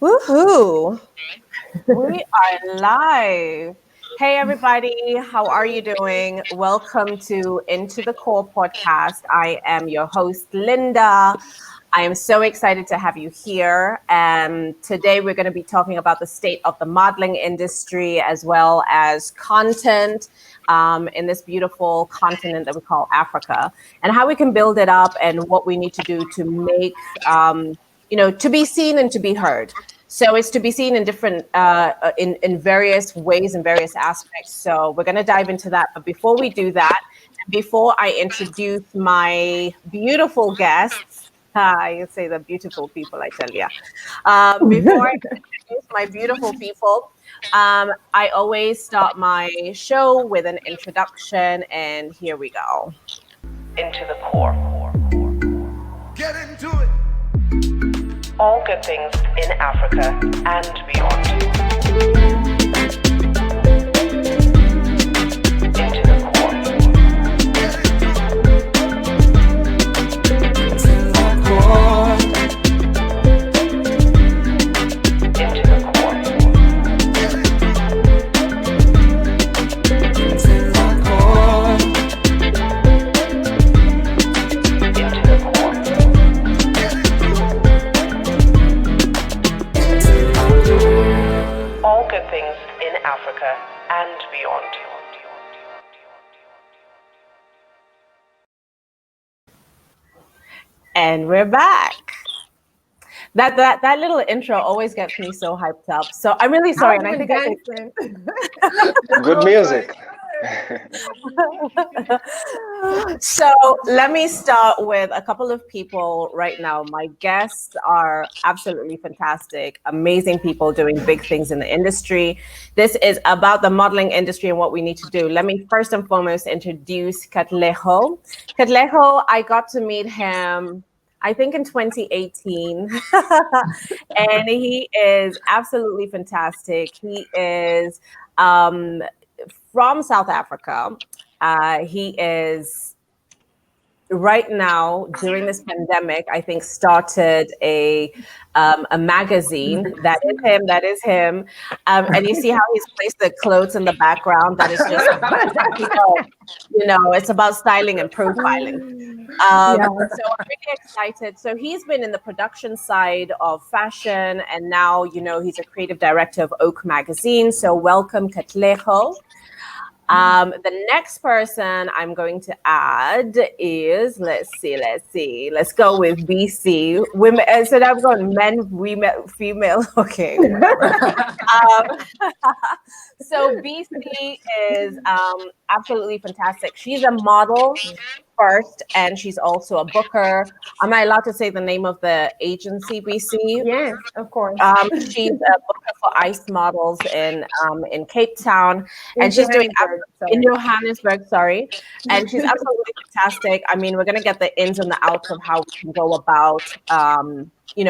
Woohoo! We are live. Hey, everybody. How are you doing? Welcome to Into the Core podcast. I am your host, Linda. I am so excited to have you here. And today we're going to be talking about the state of the modeling industry as well as content in this beautiful continent that we call Africa, and how we can build it up and what we need to do to make, to be seen and to be heard. So it's to be seen in different, in various ways and various aspects. So we're going to dive into that. But before we do that, before I introduce my beautiful guests, you say the beautiful people, I tell you. Before I introduce my beautiful people, I always start my show with an introduction, and here we go. Into the core. Get into it. All good things in Africa and beyond. Into the core. Into the core. Into the core. Into the core. Into the core. All good things in Africa and beyond. And we're back. That little intro always gets me so hyped up. So I'm really sorry. And I think good music. So let me start with a couple of people right now. My guests are absolutely fantastic, amazing people doing big things in the industry. This is about the modeling industry and what we need to do. Let me first and foremost introduce Katlego. Katlego, I got to meet him, I think, in 2018. And he is absolutely fantastic. He is from South Africa. He is right now during this pandemic, I think, started a magazine. That is him. And you see how he's placed the clothes in the background. That is just, it's about styling and profiling. So I'm really excited. So he's been in the production side of fashion, and now, he's a creative director of VOGUE magazine. So welcome, Katlego. The next person I'm going to add is, let's go with Bisi. Women, so I've got men, women, female. Okay. So Bisi is absolutely fantastic. She's a model first, and she's also a booker. Am I allowed to say the name of the agency, Bisi? Yes, of course. She's a booker for ICE models in Capetown, and she's doing in Johannesburg. Sorry, and she's absolutely fantastic. I mean, we're gonna get the ins and the outs of how we can go about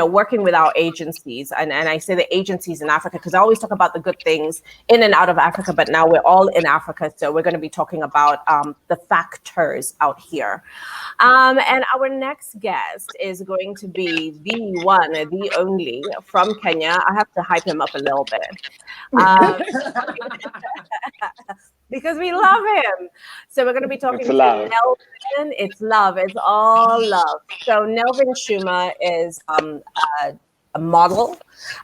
working with our agencies. And I say the agencies in Africa because I always talk about the good things in and out of Africa, but now we're all in Africa. So we're going to be talking about the factors out here. And our next guest is going to be the one, the only from Kenya. I have to hype him up a little bit. Because we love him. So we're going to be talking to Nelvin. It's love. It's all love. So Nelvin Chuma is a model,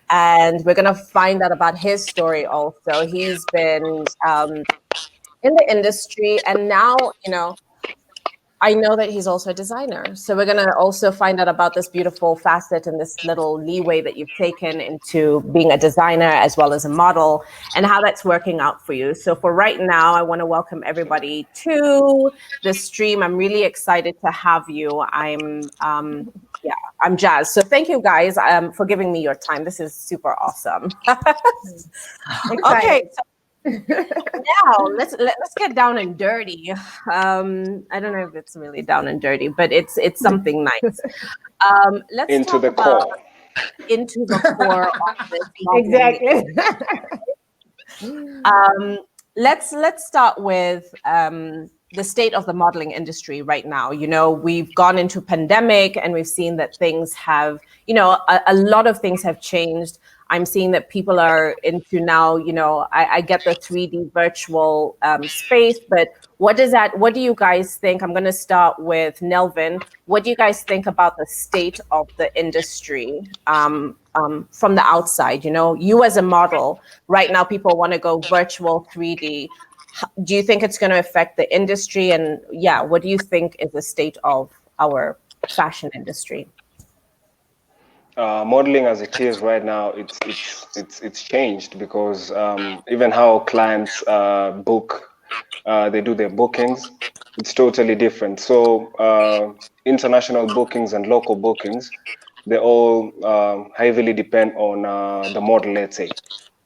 and we're going to find out about his story also. He's been in the industry, and now, I know that he's also a designer. So we're going to also find out about this beautiful facet and this little leeway that you've taken into being a designer as well as a model, and how that's working out for you. So for right now, I want to welcome everybody to the stream. I'm really excited to have you. I'm jazzed. So thank you guys for giving me your time. This is super awesome. Okay. So now let's get down and dirty. I don't know if it's really down and dirty, but it's something nice. Let's into the core of this. Exactly. Let's start with the state of the modeling industry right now. We've gone into pandemic, and we've seen that things have, a lot of things have changed. I'm seeing that people are into now, I get the 3D virtual space, but what do you guys think? I'm going to start with Nelvin. What do you guys think about the state of the industry from the outside? You as a model, right now people want to go virtual 3D. Do you think it's going to affect the industry? And yeah, what do you think is the state of our fashion industry? Modeling as it is right now, it's changed because even how clients book, they do their bookings, it's totally different. So international bookings and local bookings, they all heavily depend on the model, let's say,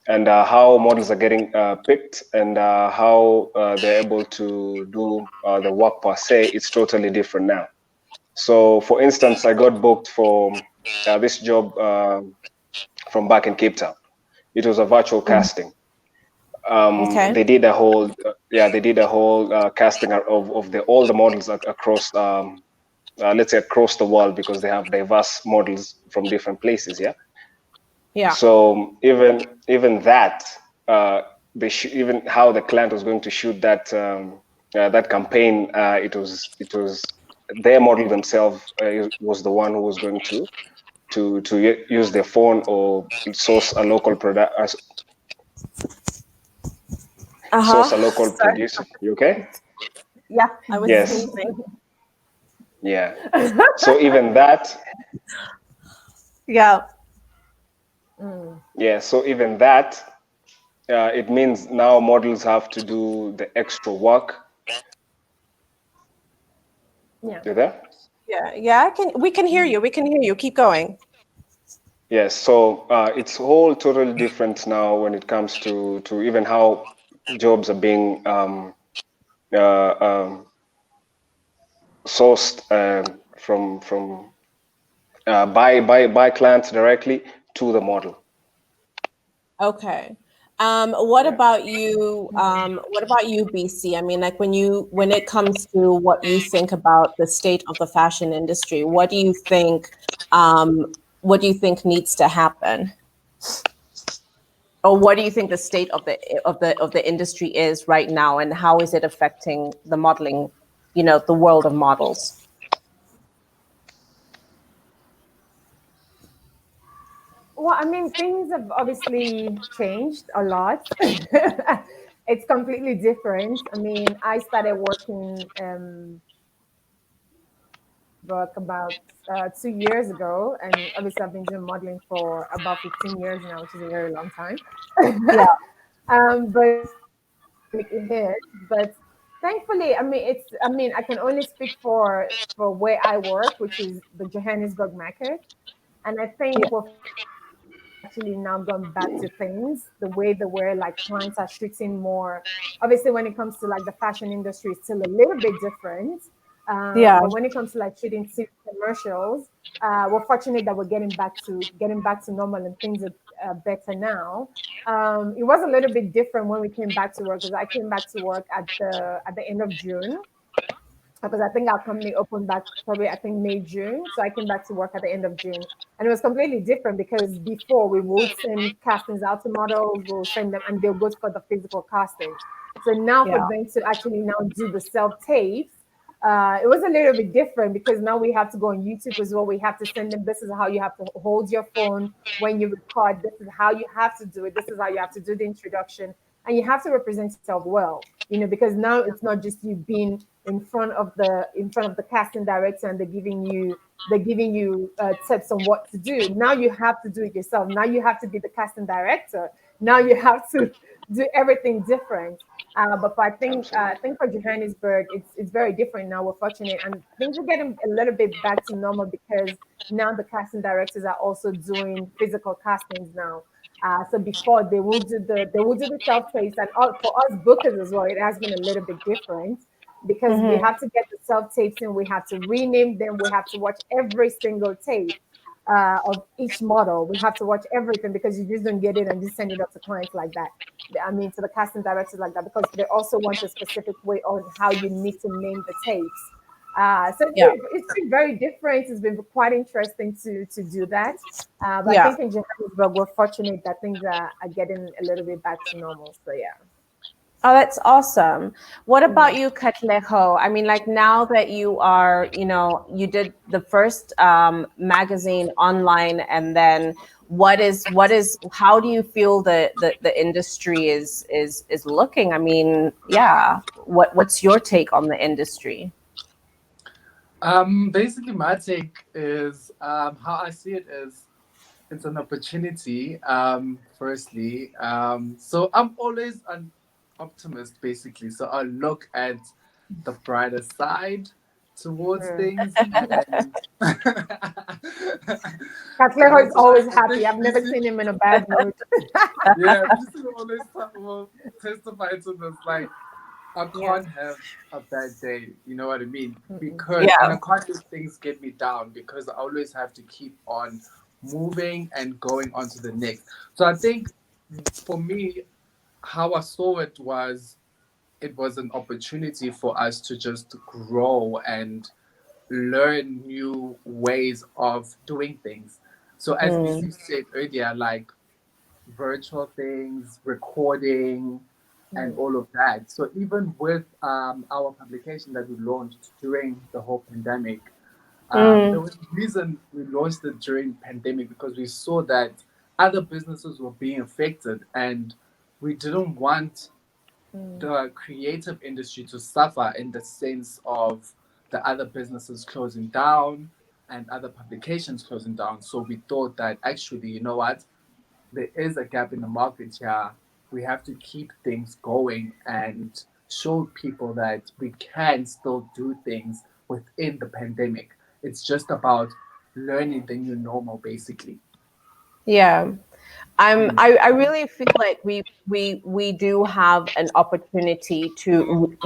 and how models are getting picked and how they're able to do the work per se. It's totally different now. So, for instance, I got booked for this job from back in Cape Town. It was a virtual casting. Okay. They did a whole, casting of all the models across, let's say, across the world, because they have diverse models from different places. Yeah. Yeah. So even that, even how the client was going to shoot that campaign, it was their model themselves was the one who was going to use their phone or source a local product, source a local Sorry. producer. You okay? Yeah, I was Yes. sneezing. Yeah. So even that, Yeah. yeah. So even that, it means now models have to do the extra work. Yeah. You there? Yeah, we can hear you. We can hear you. Keep going. Yes, so it's all totally different now when it comes to even how jobs are being uh, um, sourced from by clients directly to the model. Okay. What Yeah. about you? What about you, BC? I mean, like when it comes to what you think about the state of the fashion industry, what do you think needs to happen? Or what do you think the state of the industry is right now, and how is it affecting the modeling, the world of models? Well, I mean, things have obviously changed a lot. It's completely different. I mean, I started working book about 2 years ago, and obviously I've been doing modeling for about 15 years now, which is a very long time. Yeah. But it hit. But thankfully, I mean, I can only speak for where I work, which is the Johannesburg market, and I think we've actually now gone back to things the way they were. Like clients are shooting more. Obviously, when it comes to like the fashion industry, it's still a little bit different. Yeah. But when it comes to like shooting TV commercials, we're fortunate that we're getting back to normal and things are better now. It was a little bit different when we came back to work because I came back to work at the end of June because I think our company opened back probably I think May, June. So I came back to work at the end of June. And it was completely different because before we would send castings out to models, we'll send them and they'll go for the physical casting. So now for Yeah. them to actually now do the self tapes, it was a little bit different because now we have to go on YouTube as well. We have to send them, this is how you have to hold your phone when you record. This is how you have to do it. This is how you have to do the introduction. And you have to represent yourself well, because now it's not just you being in front of the casting director and they're giving you tips on what to do. Now you have to do it yourself. Now you have to be the casting director. Now you have to do everything different. But I think for Johannesburg, it's very different now. We're fortunate, and things are getting a little bit back to normal because now the casting directors are also doing physical castings now. So before they will do the self tapes, and for us bookers as well, it has been a little bit different because we have to get the self tapes in, we have to rename them, we have to watch every single tape of each model. We have to watch everything because you just don't get it and just send it up to clients like that. I mean, to the casting directors like that because they also want a specific way on how you need to name the tapes. So Yeah. it's been very different. It's been quite interesting to do that. But I Yeah. think in Johannesburg, we're fortunate that things are getting a little bit back to normal. So yeah. Oh, that's awesome. What about you, Katlego? I mean, like now that you are, you did the first magazine online, and then how do you feel the industry is looking? I mean, yeah. What's your take on the industry? Basically, my take is how I see it is it's an opportunity. Firstly, so I'm always an optimist, basically. So I look at the brighter side towards Mm. things, and and Katlego is also always I happy. think I've never BC, seen him in a bad mood. yeah, BC always will testify to this. Like I Yeah. can't have a bad day. You know what I mean? Because and Yeah. I can't let things get me down because I always have to keep on moving and going on to the next. So I think for me, how I saw it was an opportunity for us to just grow and learn new ways of doing things. So as Mm, BC said earlier, like virtual things, recording, and Mm. all of that. So even with our publication that we launched during the whole pandemic, there mm, was a reason we launched it during pandemic because we saw that other businesses were being affected, and we didn't want Mm. the creative industry to suffer in the sense of the other businesses closing down and other publications closing down. So we thought that actually, you know what, there is a gap in the market here. We have to keep things going and show people that we can still do things within the pandemic. It's just about learning the new normal, basically. yeah. Mm. I really feel like we do have an opportunity to,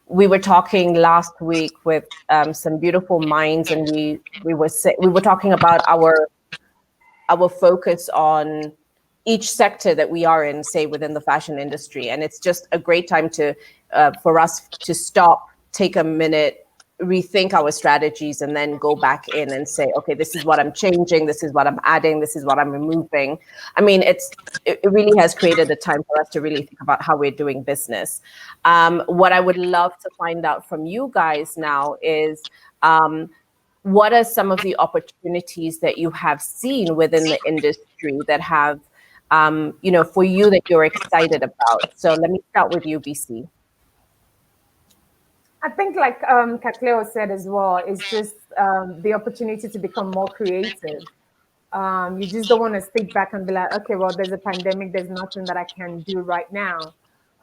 we were talking last week with some beautiful minds, and we were talking about our focus on each sector that we are in, say within the fashion industry, and it's just a great time to for us to stop, take a minute, rethink our strategies, and then go back in and say, okay, this is what I'm changing, this is what I'm adding, this is what I'm removing. I mean, it really has created a time for us to really think about how we're doing business. What I would love to find out from you guys now is, what are some of the opportunities that you have seen within the industry that have, for you, that you're excited about? So let me start with you, BC. I think, like Katleo said as well, it's just the opportunity to become more creative. You just don't want to sit back and be like, okay, well, there's a pandemic, there's nothing that I can do right now.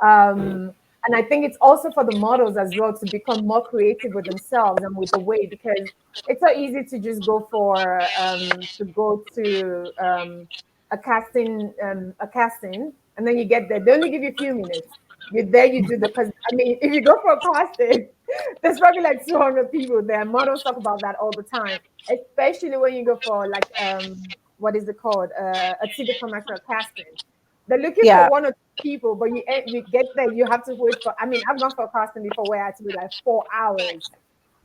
And I think it's also for the models as well to become more creative with themselves and with the way, because it's so easy to just go to a casting, and then you get there. They only give you a few minutes. You're there, you do the, because I mean, if you go for a casting, there's probably like 200 people there. Models talk about that all the time, especially when you go for like what is it called, a TV commercial casting. They're looking for Yeah, one or two people, but you get there, you have to wait for. I mean, I've gone for a casting before where I had to wait like 4 hours.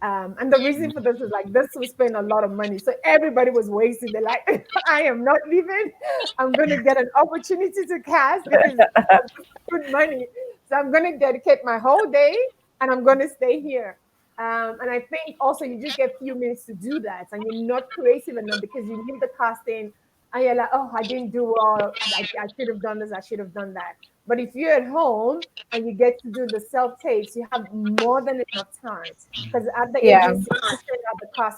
And the reason for this is like this was spend a lot of money, so everybody was wasting. They're like, I am not leaving. I'm gonna get an opportunity to cast because this is good money, so I'm gonna dedicate my whole day and I'm gonna stay here. And I think also you just get a few minutes to do that, and you're not creative enough because you leave the casting and you're like, oh, I didn't do well. I should have done this. I should have done that. But if you're at home and you get to do the self tapes, you have more than enough time. Because at the yeah, agency,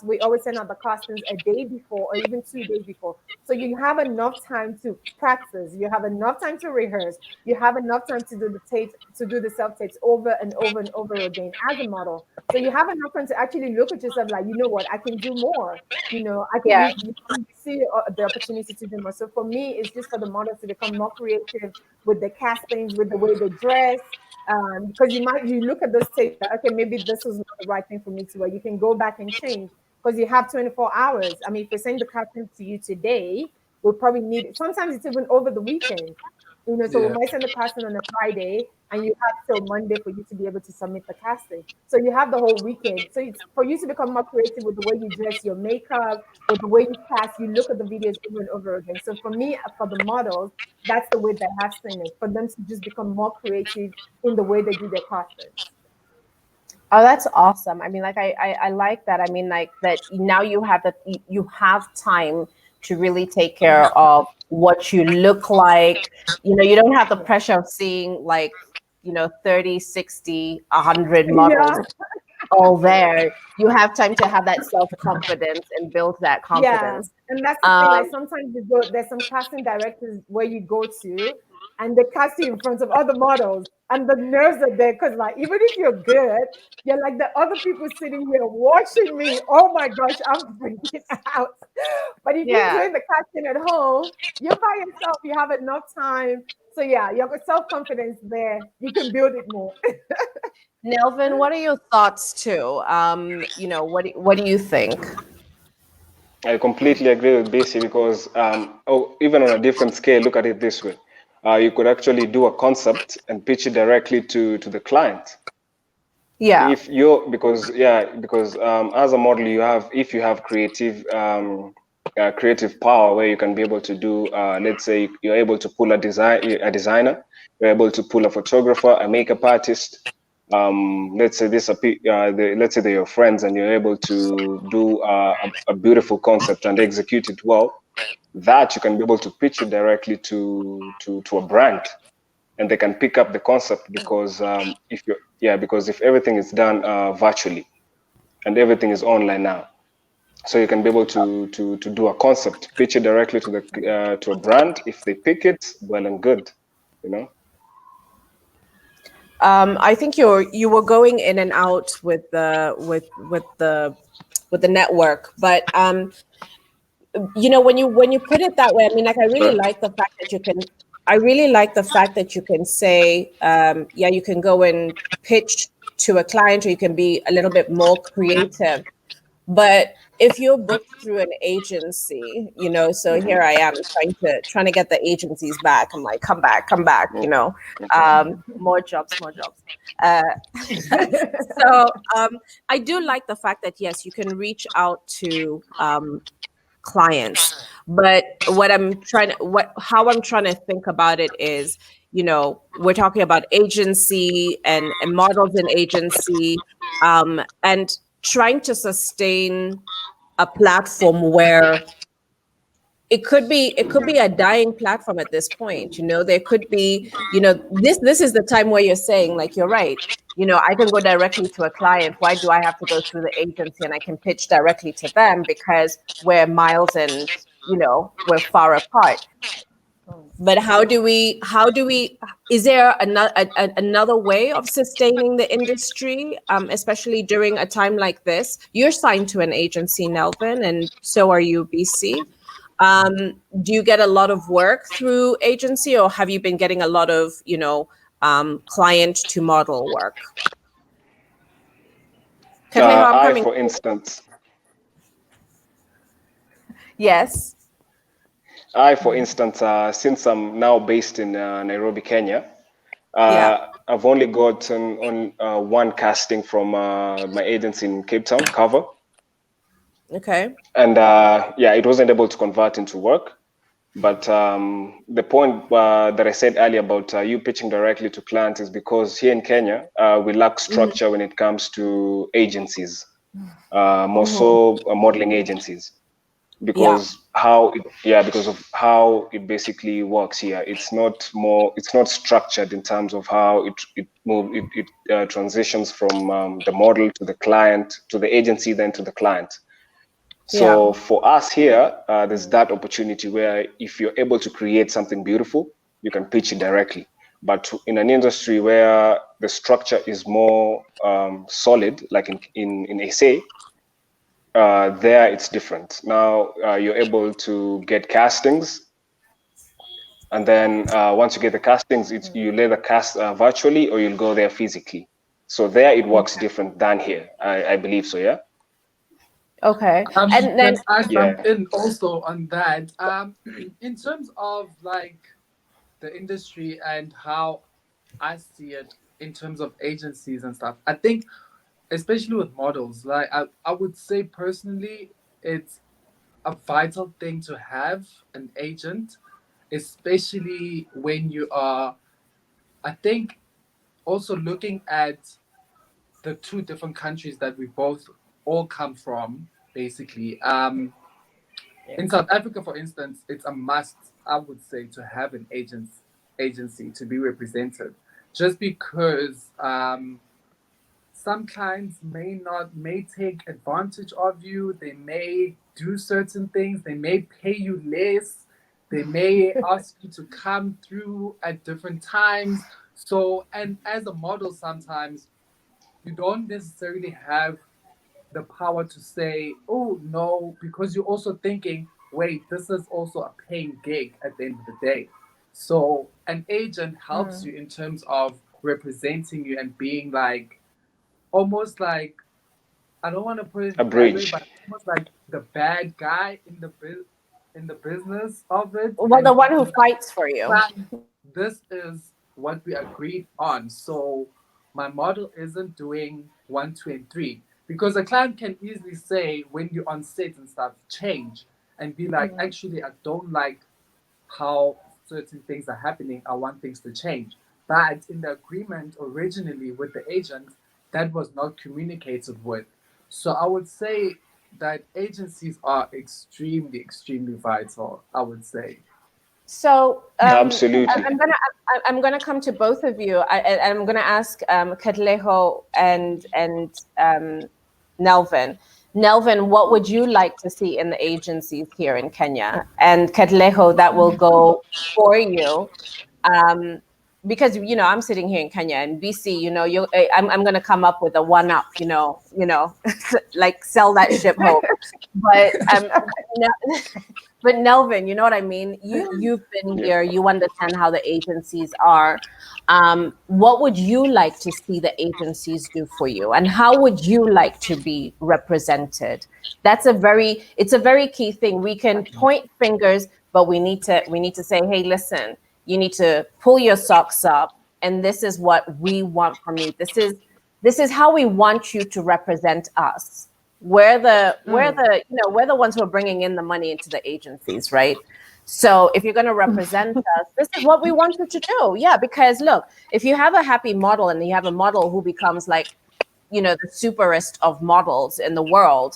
we always send out the costumes a day before or even 2 days before. So you have enough time to practice. You have enough time to rehearse. You have enough time to do the tapes, to do the self tapes over and over and over again as a model. So you have enough time to actually look at yourself like, you know what, I can do more. I can, yeah, you see the opportunity to do more. So for me, it's just for the models to become more creative with the castings, with the way they dress. Because you look at those tapes, like, okay, maybe this was not the right thing for me to wear. You can go back and change because you have 24 hours. I mean, if we send the casting to you today, we'll probably need it. Sometimes it's even over the weekend. So we Yeah. might send the casting on a Friday, and you have till Monday for you to be able to submit the casting. So you have the whole weekend. So it's for you to become more creative with the way you dress, your makeup, with the way you cast. You look at the videos over and over again. So for me, for the models, that's the way that I have seen it, for them to just become more creative in the way they do their castings. Oh, that's awesome. I mean, like I like that. I mean, like that now you have that you have time to really take care of what you look like. You don't have the pressure of seeing like, 30, 60, 100 models Yeah, all there. You have time to have that self-confidence and build that yeah. confidence. And that's the thing. Like Um, sometimes you go, there's some casting directors where you go to, and they cast you in front of other models, and the nerves are there because, like, even if you're good, you're like the other people sitting here watching me. Oh my gosh, I'm freaking out. But if you're yeah. doing the casting at home, you're by yourself. You have enough time. So yeah, you have a self confidence there. You can build it more. Nelvin, what are your thoughts too? What do you think? I completely agree with Bisi because, even on a different scale, look at it this way. You could actually do a concept and pitch it directly to the client. Yeah. If you're because as a model, if you have creative power where you can be able to do, let's say you're able to pull a designer, you're able to pull a photographer, a makeup artist. Let's say let's say they're your friends and you're able to do a beautiful concept and execute it well. That you can be able to pitch it directly to a brand, and they can pick up the concept because because if everything is done virtually and everything is online now, so you can be able to do a concept, pitch it directly to a brand. If they pick it, well and good, you know. I think you were going in and out with the network, but when you put it that way, I mean, like Sorry. I really like the fact that you can say, yeah, you can go and pitch to a client, or you can be a little bit more creative. But if you're booked through an agency, so here I am trying to get the agencies back. I'm like, come back, Okay. more jobs, more jobs. Uh, so I do like the fact that yes, you can reach out to clients, but how I'm trying to think about it is, we're talking about agency and models in agency, and trying to sustain a platform where it could be a dying platform at this point. There could be, this is the time where you're saying, like, you're right. I can go directly to a client. Why do I have to go through the agency? And I can pitch directly to them because we're miles and we're far apart. But how do we is there another way of sustaining the industry, especially during a time like this? You're signed to an agency, Nelvin, and so are you, BC. Do you get a lot of work through agency, or have you been getting a lot of client to model work? Katlego, I'm I, coming. for instance, Yes. since I'm now based in Nairobi, Kenya, Yeah. I've only gotten on one casting from my agency in Cape Town, Cover, Okay. and it wasn't able to convert into work. But the point that I said earlier about you pitching directly to clients is because here in Kenya, we lack Hmm. structure when it comes to agencies, more Hmm. so modeling agencies, Yeah. because of how it basically works here. It's not structured in terms of how it transitions from the model to the client, to the agency, then to the client. Yeah. So for us here, there's that opportunity where if you're able to create something beautiful, you can pitch it directly. But in an industry where the structure is more solid, like in SA, there it's different. Now you're able to get castings, and then once you get the castings, you either cast virtually or you'll go there physically. So there it works different than here. I believe so. Yeah. Okay. And then Can I Yeah. jump in also on that? In terms of like the industry and how I see it in terms of agencies and stuff. I think, especially with models, like I would say personally, it's a vital thing to have an agent, especially when you are, I think, also looking at the two different countries that we both all come from, basically. In South Africa, for instance, it's a must, I would say, to have an agency to be represented, just because some clients may take advantage of you. They may do certain things. They may pay you less. They may ask you to come through at different times. So, and as a model, sometimes you don't necessarily have the power to say, oh no, because you're also thinking, wait, this is also a paying gig at the end of the day. So an agent helps you in terms of representing you and being like, almost like, I don't want to put it A that way, bridge. but almost like the bad guy in the business of it, Well, the and one being who like, fights for you. this is what we agreed on. So my model isn't doing one, two, and three. Because a client can easily say, when you're on set and stuff, change and be like, actually, I don't like how certain things are happening. I want things to change. But in the agreement originally with the agent, that was not communicated with. So I would say that agencies are extremely, extremely vital, I would say. So Absolutely. I'm gonna come to both of you. I'm gonna ask Katlego and Nelvin. Nelvin, what would you like to see in the agencies here in Kenya? And Katlego, that will go for you. Because I'm sitting here in Kenya and BC, I'm gonna come up with a one up, like sell that ship home. But but Nelvin, you know what I mean? You've been here, you understand how the agencies are. What would you like to see the agencies do for you? And how would you like to be represented? It's a very key thing. We can point fingers, but we need to say, hey, listen, you need to pull your socks up, and this is what we want from you. This is how we want you to represent us. We're the ones who are bringing in the money into the agencies, right? So if you're going to represent us, this is what we want you to do. Yeah, because look, if you have a happy model and you have a model who becomes like, the superest of models in the world,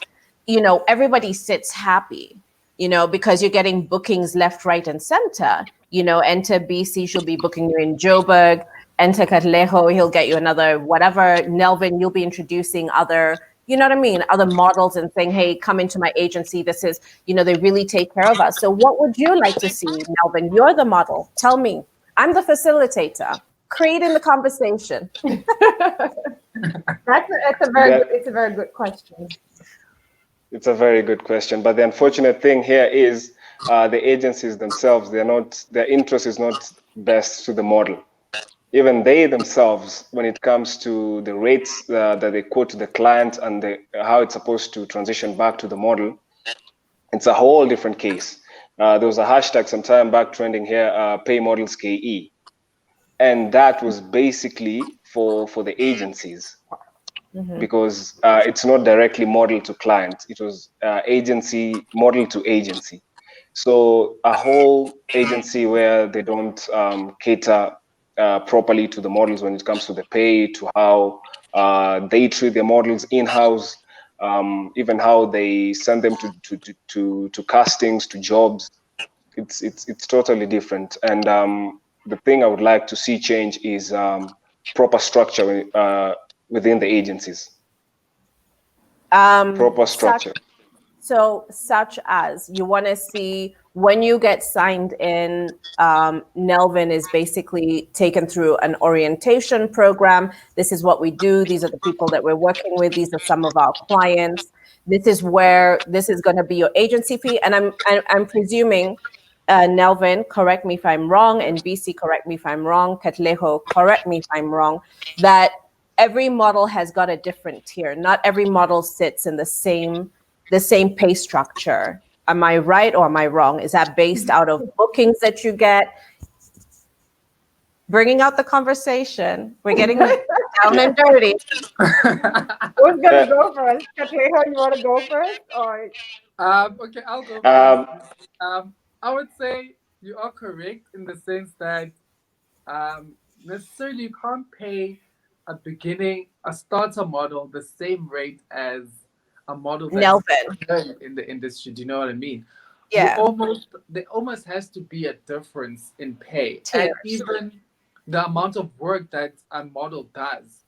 everybody sits happy, because you're getting bookings left, right, and center. Enter BC, she'll be booking you in Joburg. Enter Katlego, he'll get you another whatever. Nelvin, you'll be introducing other, other models and saying, hey, come into my agency. This is, they really take care of us. So what would you like to see, Nelvin? You're the model. Tell me. I'm the facilitator, creating the conversation. It's a very good question. It's a very good question. But the unfortunate thing here is the agencies themselves, their interest is not best to the model. Even they themselves, when it comes to the rates that they quote to the client and how it's supposed to transition back to the model, it's a whole different case. There was a hashtag some time back trending here, pay models KE. And that was basically for the agencies. Because it's not directly model to client. It was agency, model to agency. So a whole agency where they don't cater properly to the models when it comes to the pay, to how they treat their models in-house, even how they send them to castings, to jobs. It's totally different. And the thing I would like to see change is proper structure within the agencies. Proper structure. Such as you want to see when you get signed in, Nelvin is basically taken through an orientation program. This is what we do. These are the people that we're working with. These are some of our clients. This is going to be your agency fee. And I'm presuming, Nelvin, correct me if I'm wrong, and BC, correct me if I'm wrong, Katlego, correct me if I'm wrong, that every model has got a different tier. Not every model sits in the same pay structure. Am I right or am I wrong? Is that based out of bookings that you get? bringing out the conversation. We're getting down and dirty. Who's gonna go first? Katlego, you want to go first, or Okay, I'll go Um, first. I would say you are correct in the sense that necessarily you can't pay a starter model the same rate as a model that's Nelvin. in the industry. Do you know what I mean? Yeah. There almost has to be a difference in pay, and Tiers. even the amount of work that a model does,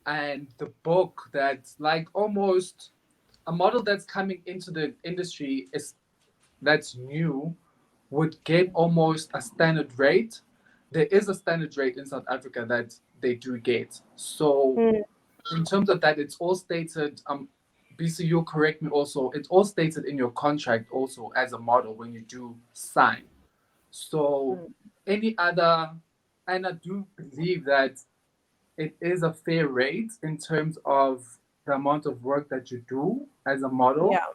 and the book that's like almost a model that's coming into the industry is that's new would get almost a standard rate. There is a standard rate in South Africa that they do get. So in terms of that, it's all stated. Bisi, you correct me also. It's all stated in your contract also as a model when you do sign. So any other, and I do believe that it is a fair rate in terms of the amount of work that you do as a model. Yeah.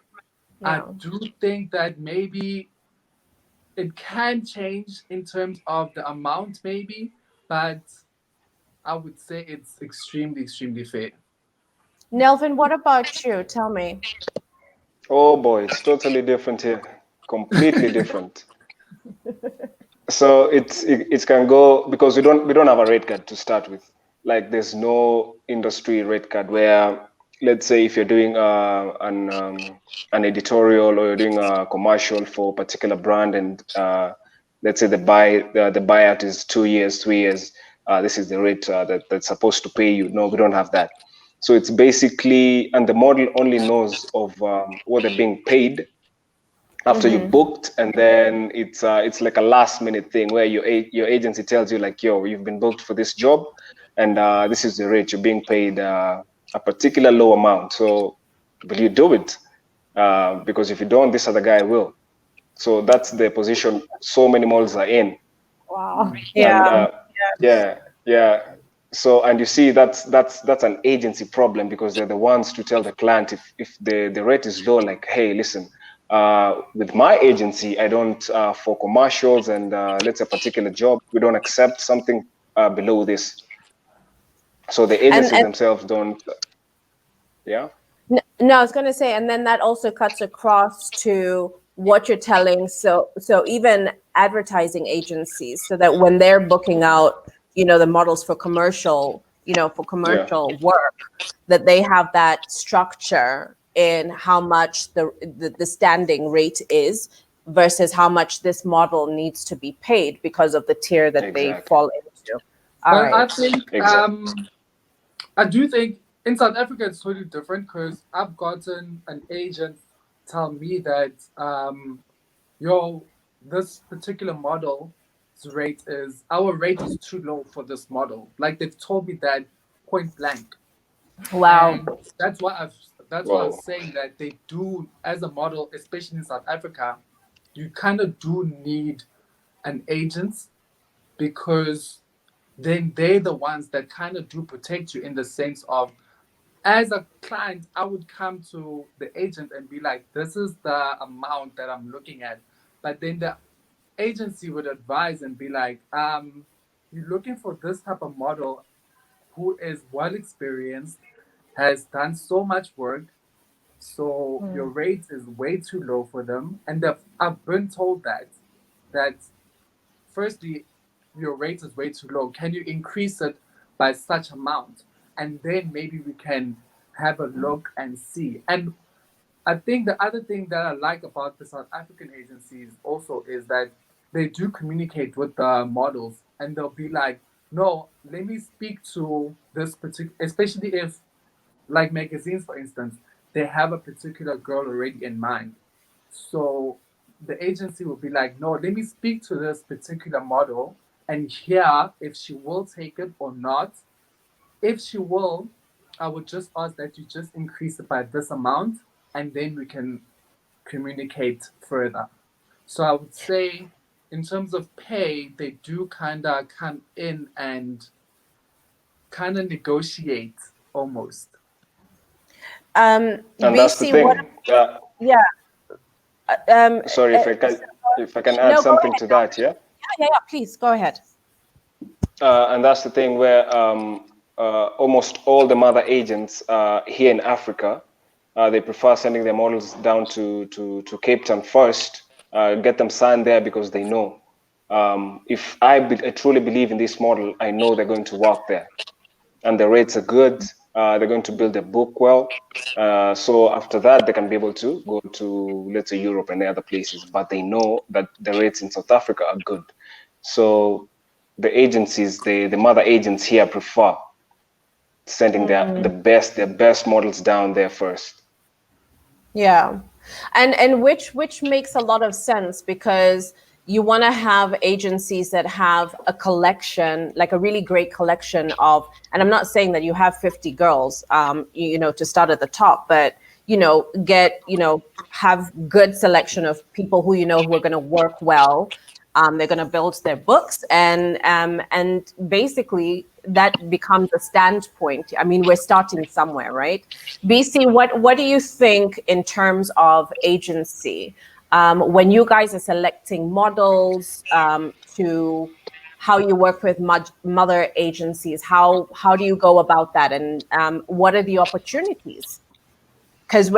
I do think that maybe it can change in terms of the amount, maybe, but I would say it's extremely, extremely fair. Nelvin, what about you? Tell me. oh boy, it's totally different here. Completely different. So it can go because we don't have a rate card to start with. Like there's no industry rate card where, let's say, if you're doing an editorial or you're doing a commercial for a particular brand, and let's say the buyout is 2 years, 3 years, this is the rate that's supposed to pay you. No, we don't have that. So it's basically, and the model only knows of what they're being paid after you booked, and then it's like a last minute thing where your agency tells you like, yo, you've been booked for this job, and this is the rate you're being paid, a particular low amount. So will you do it? Because if you don't, this other guy will. So that's the position so many models are in. wow? Yeah. And yeah. So, and you see that's an agency problem, because they're the ones to tell the client if the rate is low, like, hey, listen, with my agency, I don't for commercials and let's say a particular job, we don't accept something below this. So the agencies themselves don't. Yeah. No, I was going to say, and then that also cuts across to what you're telling. So even advertising agencies, so that when they're booking out, the models for commercial, work, that they have that structure in how much the standing rate is versus how much this model needs to be paid because of the tier that they fall into. But I think I do think in South Africa it's totally different, because I've gotten an agent tell me that this particular model's our rate is too low for this model. Like they've told me that point blank. Wow. And that's why I was saying that they do, as a model, especially in South Africa, you kind of do need an agent, because then they're the ones that kind of do protect you, in the sense of, as a client, I would come to the agent and be like, this is the amount that I'm looking at. But then the agency would advise and be like, you're looking for this type of model who is well experienced, has done so much work, so your rate is way too low for them. And I've been told that firstly, your rate is way too low. Can you increase it by such amount? And then maybe we can have a look and see. And I think the other thing that I like about the South African agencies also is that they do communicate with the models, and they'll be like, no, let me speak to this particular, especially if, like magazines, for instance, they have a particular girl already in mind. So the agency will be like, no, let me speak to this particular model and hear if she will take it or not. If she will, I would just ask that you just increase it by this amount, and then we can communicate further. So I would say, in terms of pay, they do kind of come in and kind of negotiate almost. And that's the Bisi, thing. Sorry, if I can add no, go something ahead. to that. Yeah. Yeah, please go ahead. And that's the thing where almost all the mother agents here in Africa, they prefer sending their models down to Cape Town first, get them signed there because they know. If I truly believe in this model, I know they're going to work there. And the rates are good. They're going to build a book well. So after that, they can be able to go to, let's say, Europe and other places. But they know that the rates in South Africa are good. So the agencies, the mother agents here prefer sending their best models down there first. Yeah. And which makes a lot of sense because you want to have agencies that have a collection, like a really great collection of, and I'm not saying that you have 50 girls, to start at the top, but, have good selection of people who, who are going to work well. They're going to build their books, and basically that becomes a standpoint. I mean, we're starting somewhere, right? Bisi, what do you think in terms of agency when you guys are selecting models to how you work with mother agencies? How do you go about that, and what are the opportunities? Because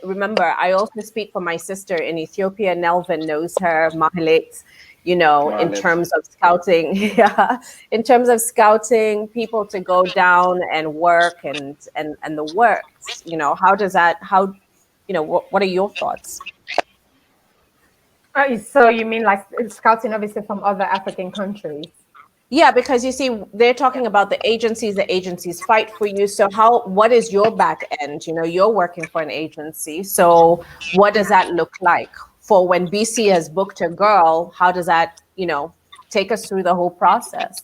remember, I also speak for my sister in Ethiopia. Nelvin knows her, Mahalet, in terms of scouting, yeah, in terms of scouting people to go down and work and the works, how does that, what are your thoughts? So you mean like scouting obviously from other African countries? Yeah, because you see, they're talking about the agencies fight for you. So what is your back end? You're working for an agency. So what does that look like for when Bisi has booked a girl? How does that, take us through the whole process?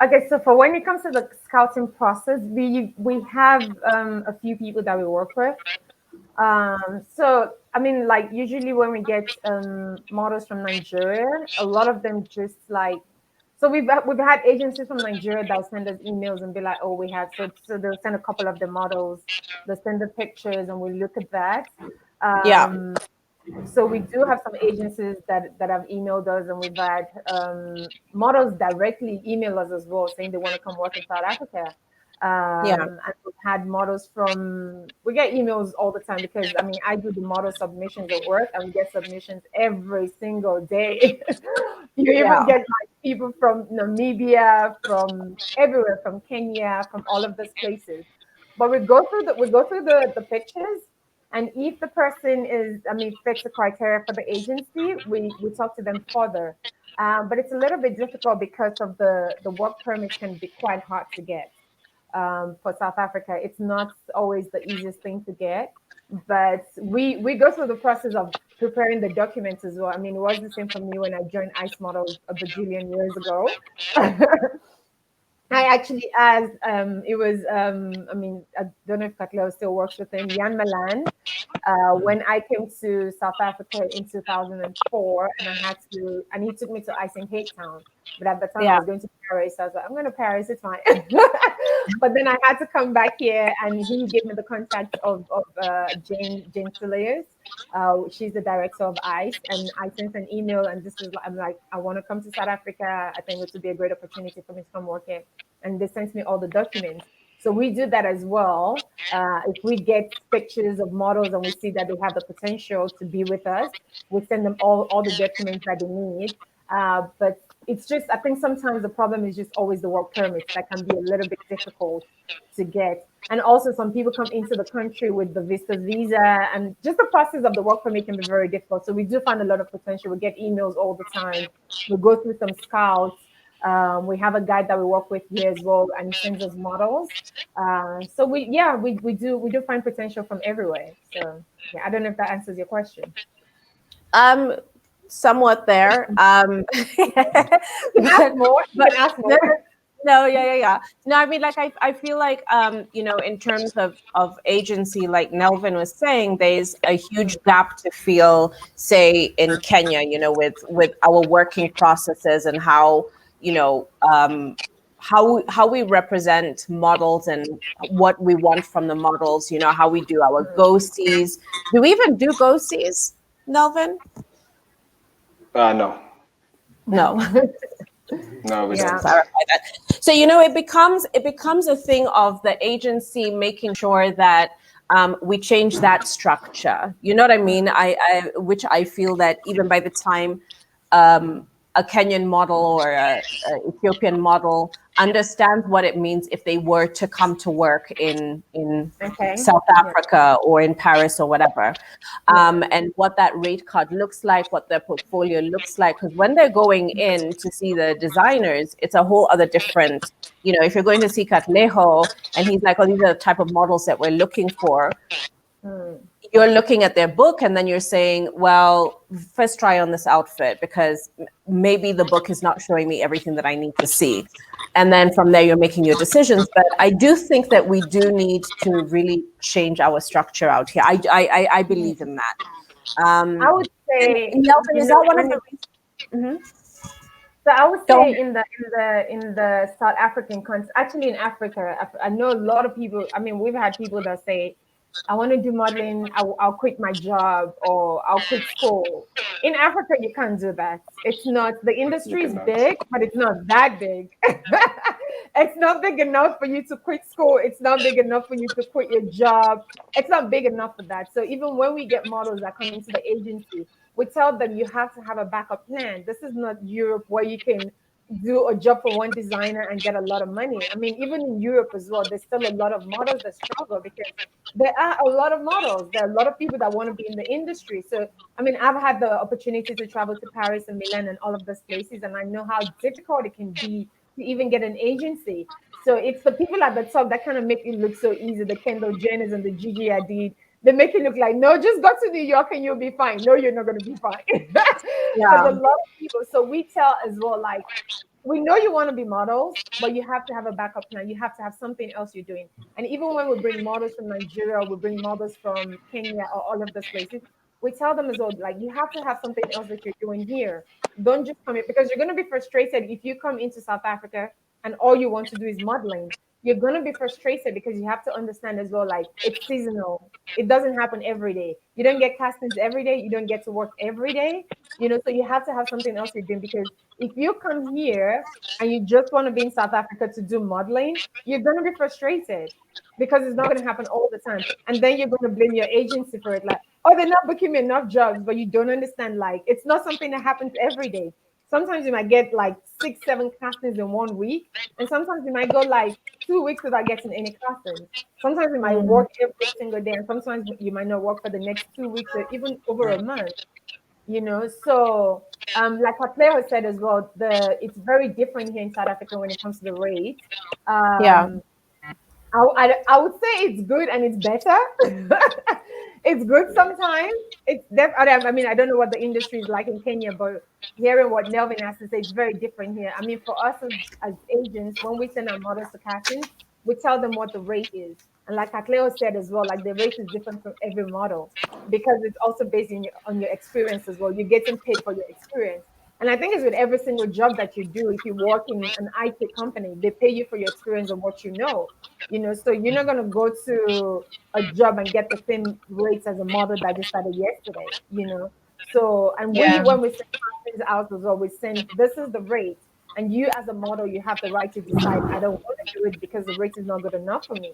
Okay, so for when it comes to the scouting process, we have a few people that we work with. So I mean, like usually when we get models from Nigeria, a lot of them just like, so we've had agencies from Nigeria that will send us emails and be like, oh, we have, so they'll send a couple of the models, they'll send the pictures, and we look at that. Yeah. So we do have some agencies that have emailed us, and we've had models directly email us as well, saying they want to come work in South Africa. And we've had models we get emails all the time because I mean I do the model submissions at work, and we get submissions every single day. You even get like people from Namibia, from everywhere, from Kenya, from all of those places. But we go through the pictures, and if the person fits the criteria for the agency, we talk to them further. But it's a little bit difficult because of the work permits can be quite hard to get. For South Africa, it's not always the easiest thing to get, but we go through the process of preparing the documents as well. I mean, it was the same for me when I joined Ice Models a bajillion years ago. I actually asked, it was, I don't know if Katlego still works with him, Jan Milan, when I came to South Africa in 2004, and he took me to Ice in Cape Town. But at the time I was going to Paris. So I was like, I'm going to Paris, it's fine. But then I had to come back here, and he gave me the contact of Jane Soleus. She's the director of ICE, and I sent an email, and I'm like, I want to come to South Africa. I think it would be a great opportunity for me to come work here. And they sent me all the documents. So we do that as well. If we get pictures of models and we see that they have the potential to be with us, we send them all the documents that they need. But it's just, I think sometimes the problem is just always the work permits that can be a little bit difficult to get. And also some people come into the country with the visa, and just the process of the work permit can be very difficult. So we do find a lot of potential. We get emails all the time. We go through some scouts. We have a guide that we work with here as well, and he sends us models. So we do find potential from everywhere. So yeah, I don't know if that answers your question. Somewhat there. Ask more. Ask more. No, yeah. No, I mean, like I feel like in terms of agency, like Nelvin was saying, there's a huge gap to fill, say in Kenya, with our working processes and how how we represent models and what we want from the models, how we do our go-sees. Do we even do go-sees, Nelvin? No. No, we Just don't. clarify that. So it becomes a thing of the agency making sure that we change that structure. You know what I mean? Which I feel that even by the time a Kenyan model or a Ethiopian model understands what it means if they were to come to work in Okay. South Yeah. Africa or in Paris or whatever, and what that rate card looks like, what their portfolio looks like. Because when they're going in to see the designers, it's a whole other different. If you're going to see Katlego and he's like, "Oh, these are the type of models that we're looking for," you're looking at their book and then you're saying, well, first try on this outfit because maybe the book is not showing me everything that I need to see. And then from there, you're making your decisions. But I do think that we do need to really change our structure out here. I believe in that. I would And say, Nelvin, is that one of when the reasons? Mhm. so I would Go say ahead. in the South African country, actually in Africa, I know a lot of people. I mean, we've had people that say, "I want to do modeling. I'll quit my job or I'll quit school." In Africa, you can't do that. It's not the You industry is cannot. big, but it's not that big. It's not big enough for you to quit school. It's not big enough for you to quit your job. It's not big enough for that. So even when we get models that come into the agency, we tell them you have to have a backup plan. This is not Europe where you can do a job for one designer and get a lot of money. I mean, even in Europe as well, there's still a lot of models that struggle because there are a lot of models. There are a lot of people that want to be in the industry. So, I mean, I've had the opportunity to travel to Paris and Milan and all of those places, and I know how difficult it can be to even get an agency. So it's the people at the top that kind of make it look so easy. The Kendall Jenners and the Gigi Hadid, they make it look like, no, just go to New York and you'll be fine. No, you're not going to be fine. Because a Yeah. lot of people, so we tell as well, like, we know you want to be models, but you have to have a backup plan. You have to have something else you're doing. And even when we bring models from Nigeria, we bring models from Kenya or all of those places, we tell them as well, like, you have to have something else that you're doing here. Don't just come in because you're going to be frustrated if you come into South Africa and all you want to do is modeling. You're going to be frustrated because you have to understand as well, like, it's seasonal. It doesn't happen every day. You don't get castings every day. You don't get to work every day. So you have to have something else you're doing because if you come here and you just want to be in South Africa to do modeling, you're going to be frustrated because it's not going to happen all the time. And then you're going to blame your agency for it. Like, oh, they're not booking me enough jobs, but you don't understand. Like, it's not something that happens every day. Sometimes you might get like 6, 7 castings in one week. And sometimes you might go like 2 weeks without getting any castings. Sometimes you might work every single day. And sometimes you might not work for the next 2 weeks or even over a month. So like what Claire said as well, it's very different here in South Africa when it comes to the rate. Yeah. um I would say it's good and it's better. It's good sometimes. I mean, I don't know what the industry is like in Kenya, but hearing what Nelvin has to say, it's very different here. I mean, for us as agents, when we send our models to castings, we tell them what the rate is. And like Katlego said as well, like the rate is different from every model because it's also based on your experience as well. You're getting paid for your experience. And I think it's with every single job that you do. If you work in an IT company, they pay you for your experience and what you know. So you're not gonna go to a job and get the same rates as a model that just started yesterday. So and Yeah. when we send things out as well, we send this is the rate. And you as a model, you have the right to decide, I don't want to do it because the rate is not good enough for me.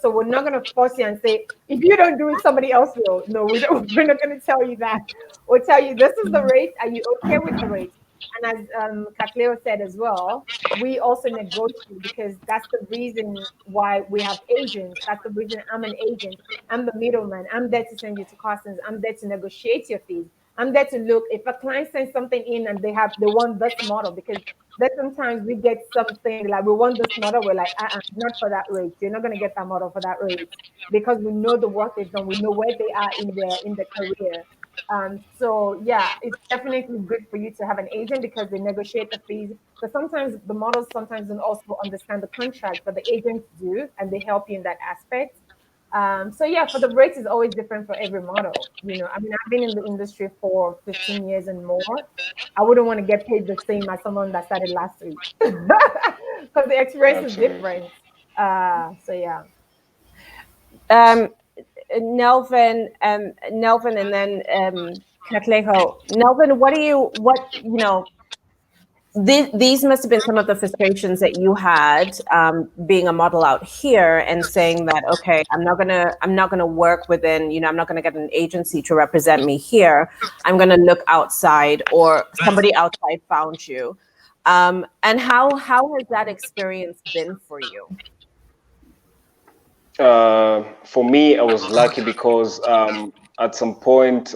So we're not gonna force you and say, if you don't do it, somebody else will. No, we don't, we're not gonna tell you that. We'll tell you this is the rate. Are you okay with the rate? And as Katleo said as well, we also negotiate because that's the reason why we have agents. That's the reason I'm an agent. I'm the middleman. I'm there to send you to castings. I'm there to negotiate your fees. I'm there to look if a client sends something in and they want this model because then sometimes we get something like we want this model. We're like, not for that rate. You're not going to get that model for that rate because we know the work they've done. We know where they are in their career. So yeah, it's definitely good for you to have an agent because they negotiate the fees. Because sometimes the models sometimes don't also understand the contract, but the agents do, and they help you in that aspect. So yeah, for the rates is always different for every model. I mean, I've been in the industry for 15 years and more. I wouldn't want to get paid the same as someone that started last week because the experience is Absolutely. different. So yeah. Um, Nelvin, and then Katlego. Nelvin, what do you these must have been some of the frustrations that you had being a model out here and saying that, okay, I'm not gonna work within, I'm not gonna get an agency to represent me here. I'm gonna look outside, or somebody outside found you. And how has that experience been for you? For me, I was lucky because at some point,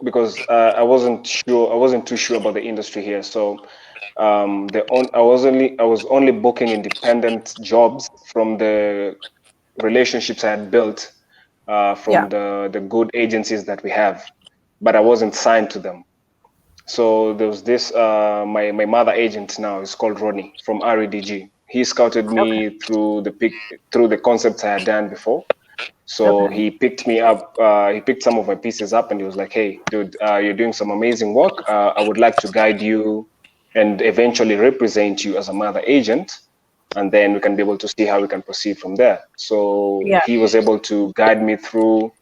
because I wasn't too sure about the industry here. So I was only booking independent jobs from the relationships I had built Yeah. from the good agencies that we have, but I wasn't signed to them. So there was this my mother agent now is called Ronnie from REDG. He scouted Okay. me through the concepts I had done before. So Okay. he picked me up. He picked some of my pieces up, and he was like, "Hey, dude, you're doing some amazing work. I would like to guide you and eventually represent you as a mother agent, and then we can be able to see how we can proceed from there." So Yeah. he was able to guide me through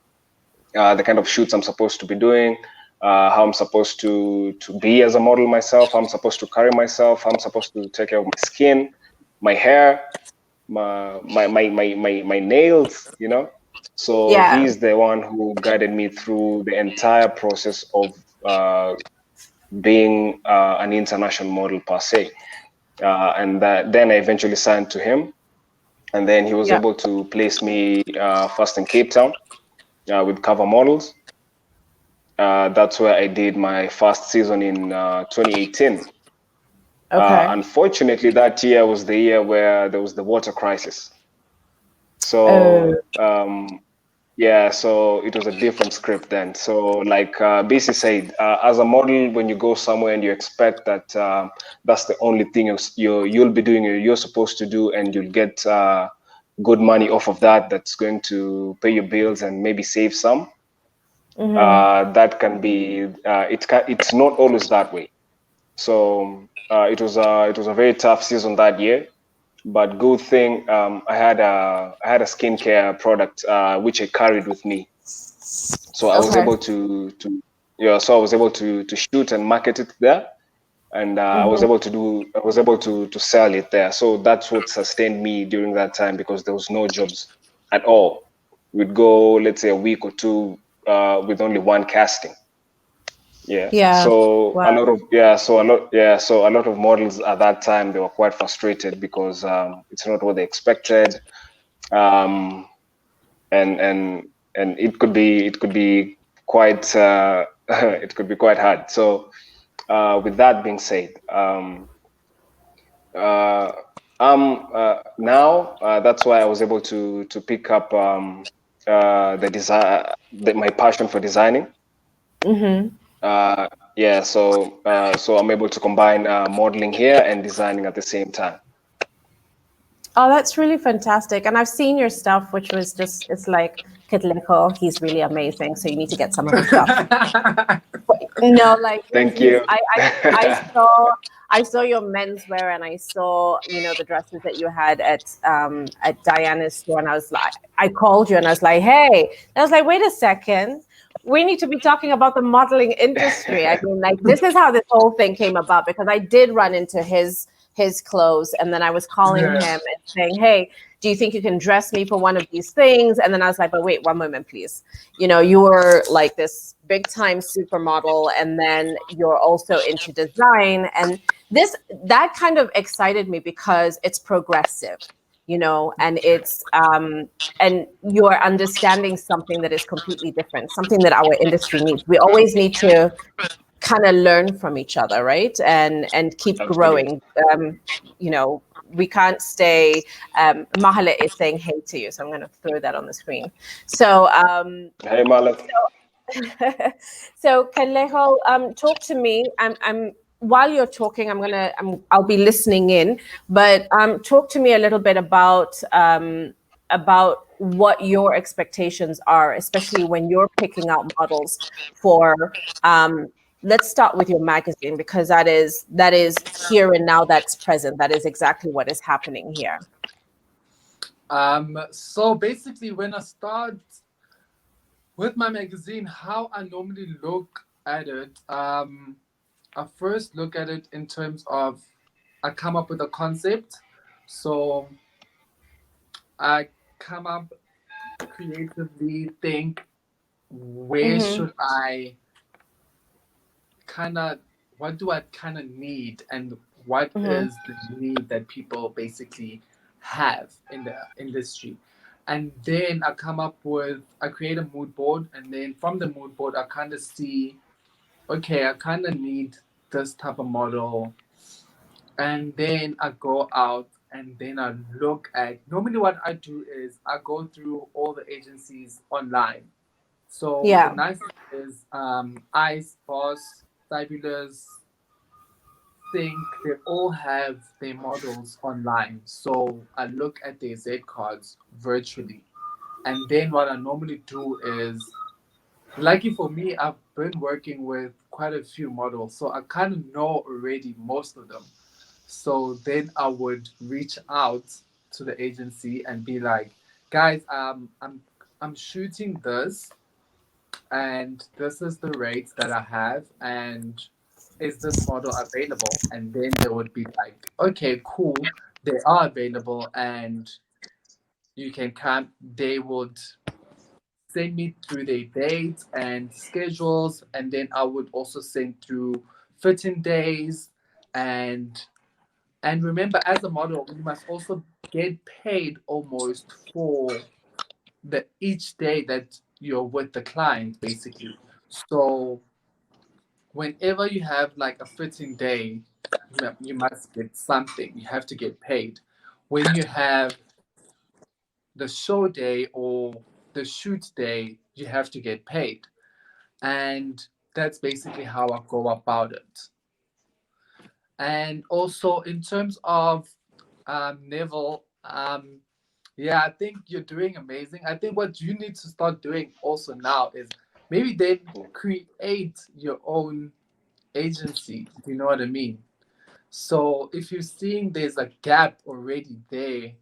the kind of shoots I'm supposed to be doing, how I'm supposed to be as a model myself, how I'm supposed to carry myself, how I'm supposed to take care of my skin, my hair, my nails, So Yeah. he's the one who guided me through the entire process of being an international model per se. Then I eventually signed to him, and then he was Yeah. able to place me first in Cape Town with cover models. That's where I did my first season in 2018. Okay. Unfortunately, that year was the year where there was the water crisis. Oh. So yeah, so it was a different script then. So like Bisi said, as a model, when you go somewhere and you expect that that's the only thing you'll be doing, you're supposed to do, and you'll get good money off of that. That's going to pay your bills and maybe save some. That can be it's not always that way. So it was a very tough season that year, but good thing I had a skincare product which I carried with me, so I was Okay. able to yeah, so I was able to shoot and market it there, and I was able to sell it there. So that's what sustained me during that time, because there was no jobs at all. We'd go, let's say, a week or two with only one casting. Yeah. Yeah. So a Wow. lot of yeah, so a lot yeah, so a lot of models at that time, they were quite frustrated because it's not what they expected. Um, and it could be quite it could be quite hard. So with that being said, uh, now that's why I was able to pick up my passion for designing. Mm-hmm. Uh, yeah, so I'm able to combine modeling here and designing at the same time. Oh, that's really fantastic. And I've seen your stuff, which was just, it's like, Katlego, he's really amazing. So you need to get some of his stuff. No, like Thank you. I saw your menswear, and I saw, the dresses that you had at Diana's store, and I was like, I called you and I was like, hey, and I was like, wait a second. We need to be talking about the modeling industry. I mean, like, this is how this whole thing came about, because I did run into his clothes, and then I was calling him and saying, hey, do you think you can dress me for one of these things? And then I was like, but wait, one moment, please. You were like this big time supermodel, and then you're also into design, and that kind of excited me because it's progressive, and it's and you're understanding something that is completely different, something that our industry needs. We always need to kind of learn from each other, right? And keep Absolutely. growing. We can't stay. Mahala is saying hey to you, so I'm going to throw that on the screen. So Hey, Malak. so Katlego, talk to me. I'm while you're talking, I'll be listening in, but talk to me a little bit about what your expectations are, especially when you're picking out models for. Let's start with your magazine, because that is here and now. That's present. That is exactly what is happening here. So basically, when I start with my magazine, how I normally look at it, I first look at it in terms of I come up with a concept. So I come up creatively, think where Mm-hmm. should I kind of, what do I kind of need, and what Mm-hmm. is the need that people basically have in the industry. And then I create a mood board, and then from the mood board, I kind of see, okay, I kind of need this type of model. And then I go out and then I look at, normally what I do is I go through all the agencies online. So the Yeah. nice thing is Ice, Boss, Fabulous, Think, they all have their models online. So I look at their Z cards virtually. And then what I normally do is, lucky for me, I've been working with quite a few models. So I kind of know already most of them. So then I would reach out to the agency and be like, guys, I'm shooting this, and this is the rates that I have, and is this model available? And then they would be like, okay, cool, they are available, and you can come. They would send me through their dates and schedules, and then I would also send through fitting days. And remember, as a model, you must also get paid almost for the each day that you're with the client, basically. So whenever you have like a fitting day, you must get something. You have to get paid. When you have the show day or the shoot day, you have to get paid. And that's basically how I go about it. And also in terms of Neville, yeah, I think you're doing amazing. I think what you need to start doing also now is maybe then create your own agency. Do you know what I mean? So if you're seeing there's a gap already there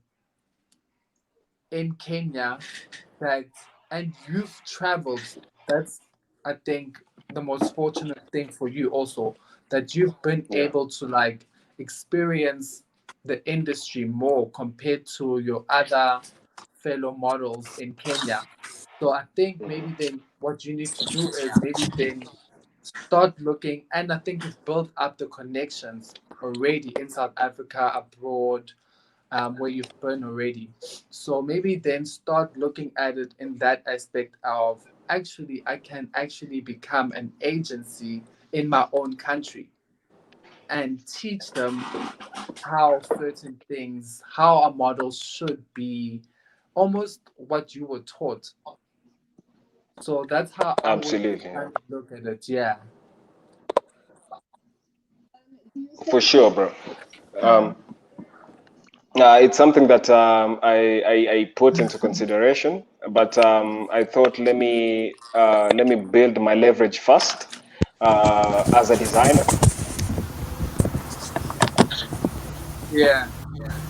in Kenya, that and you've traveled, that's, I think, the most fortunate thing for you also, that you've been Yeah. able to like experience the industry more compared to your other fellow models in Kenya. So I think maybe then what you need to do is maybe then start looking, and I think you've built up the connections already in South Africa, abroad, where you've been already. So maybe then start looking at it in that aspect of, actually, I can actually become an agency in my own country and teach them how certain things, how a model should be, almost what you were taught. So that's how I would Absolutely. Yeah. kind of look at it. Yeah. For sure, bro. Mm. Um, it's something that I put into consideration, but I thought let me build my leverage first as a designer. Yeah.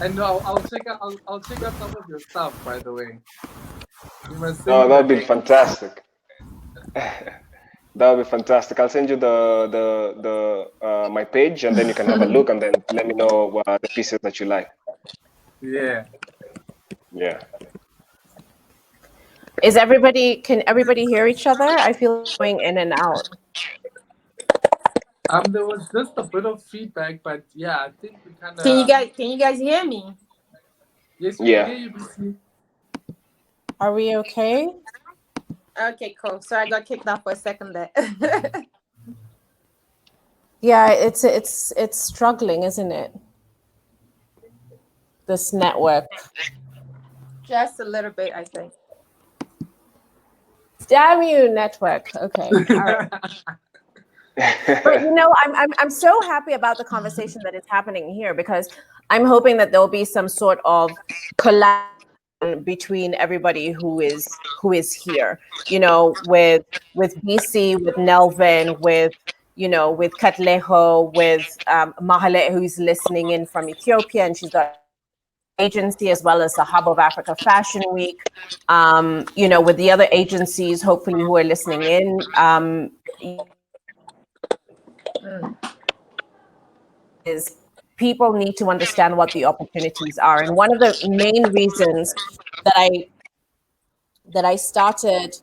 And no, I'll check out. I'll check out some of your stuff. By the way, you must send Oh, me that the would be link. fantastic. That would be fantastic. I'll send you the my page, and then you can have a look, and then let me know what the pieces that you like. Yeah. Yeah. Can everybody hear each other? I feel going in and out. There was just a bit of feedback, but yeah, I think we kind of. Can you guys hear me? Yes, we can Yeah. hear you, Bisi. Are we okay? Okay, cool. So I got kicked off for a second there. Yeah, it's struggling, isn't it? This network. Just a little bit, I think. Damn you, network. Okay. All right. But I'm so happy about the conversation that is happening here, because I'm hoping that there'll be some sort of collaboration between everybody who is here. With Bisi, with Nelvin, with Katlego, with Mahale, who's listening in from Ethiopia, and she's got agency as well as the Hub of Africa Fashion Week. With the other agencies, hopefully, who are listening in. people need to understand what the opportunities are. And one of the main reasons that I started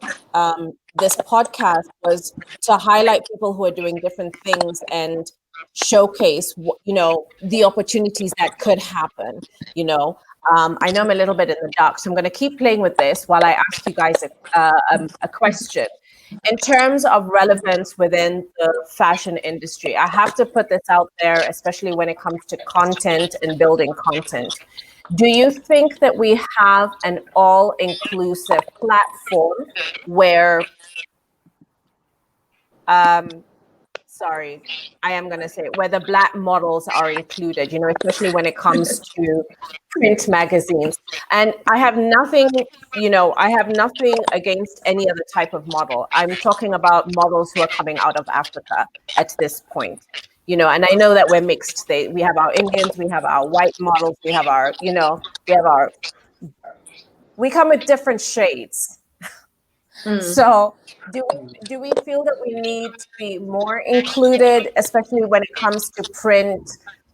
this podcast was to highlight people who are doing different things and showcase, the opportunities that could happen. I know I'm a little bit in the dark, so I'm going to keep playing with this while I ask you guys a question. In terms of relevance within the fashion industry, I have to put this out there, especially when it comes to content and building content. Do you think that we have an all-inclusive platform where, sorry, I am going to say it, where the Black models are included, especially when it comes to print magazines? And I have nothing against any other type of model. I'm talking about models who are coming out of Africa at this point. And I know that we're mixed. We have our Indians, we have our white models, we have our, we come with different shades. So do we feel that we need to be more included, especially when it comes to print?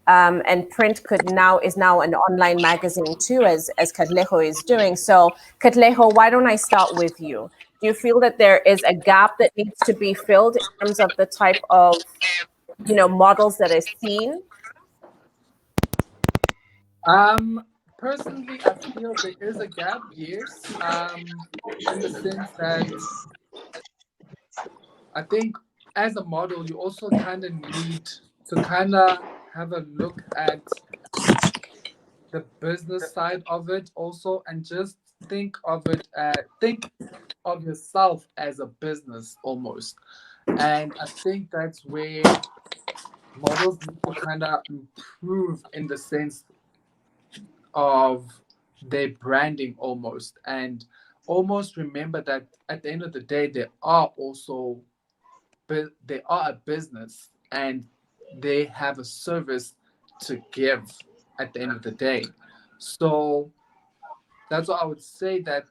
And print is now an online magazine too, as Katlego is doing. So Katlego, why don't I start with you? Do you feel that there is a gap that needs to be filled in terms of the type of models that are seen? Personally, I feel there is a gap, yes. In the sense that I think as a model, you also kind of need to kind of have a look at the business side of it also, and just think of yourself as a business almost. And I think that's where models need to kind of improve in the sense of their branding almost, and almost remember that at the end of the day they are a business, and they have a service to give at the end of the day. So that's what I would say, that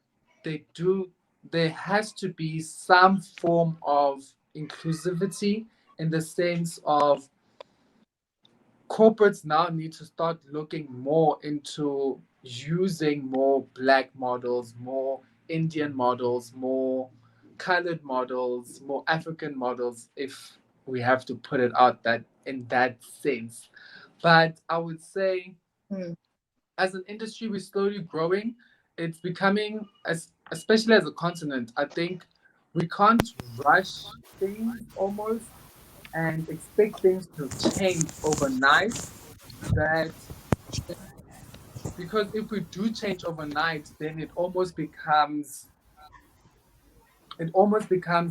there has to be some form of inclusivity, in the sense of corporates now need to start looking more into using more Black models, more Indian models, more colored models, more African models, if we have to put it out that in that sense. But I would say, as an industry, we're slowly growing. It's becoming, especially as a continent, I think we can't rush things almost and expect things to change overnight. That Because if we do change overnight, then it almost becomes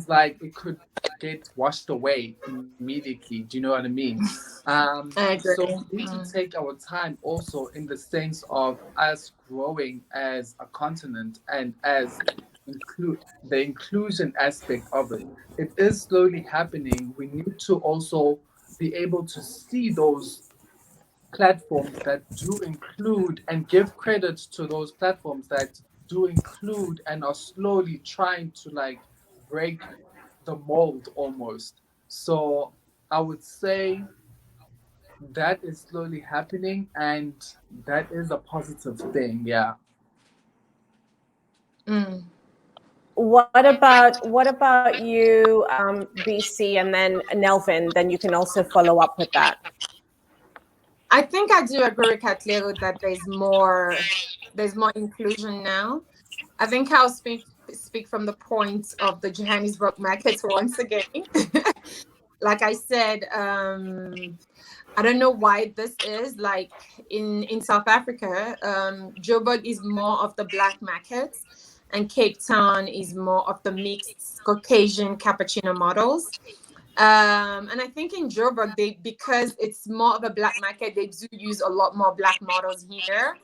like it could get washed away immediately. Do you know what I mean? I agree. So we need to take our time also, in the sense of us growing as a continent, and as the inclusion aspect of it. It is slowly happening. We need to also be able to see those platforms that do include, and give credit to those platforms that do include and are slowly trying to like break the mold almost. So I would say that is slowly happening, and that is a positive thing. Yeah. What about you, BC, and then Nelvin? Then you can also follow up with that. I think I do agree with Katlego that there's more inclusion now. I think I'll speak from the point of the Johannesburg market once again. Like I said, I don't know why this is like in South Africa. Joburg is more of the Black markets, and Cape Town is more of the mixed Caucasian cappuccino models. And I think in Joburg, because it's more of a Black market, they do use a lot more Black models here.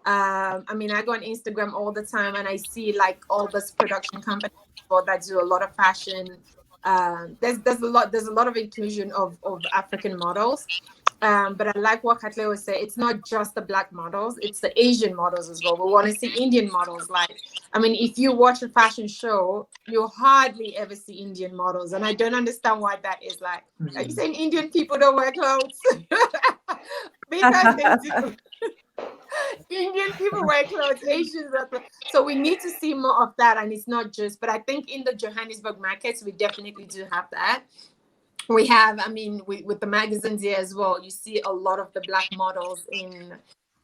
I mean, I go on Instagram all the time, and I see like all this production companies that do a lot of fashion. There's a lot of inclusion of African models. But I like what Katlego said. It's not just the black models; it's the Asian models as well. We want to see Indian models. Like, I mean, if you watch a fashion show, you hardly ever see Indian models, and I don't understand why that is. Like, are you saying Indian people don't wear clothes? Because they do. Indian people wear clothes, Asians wear clothes. So we need to see more of that, and it's not just. But I think in the Johannesburg markets, we definitely do have that. We have, I mean, with the magazines here as well, you see a lot of the black models in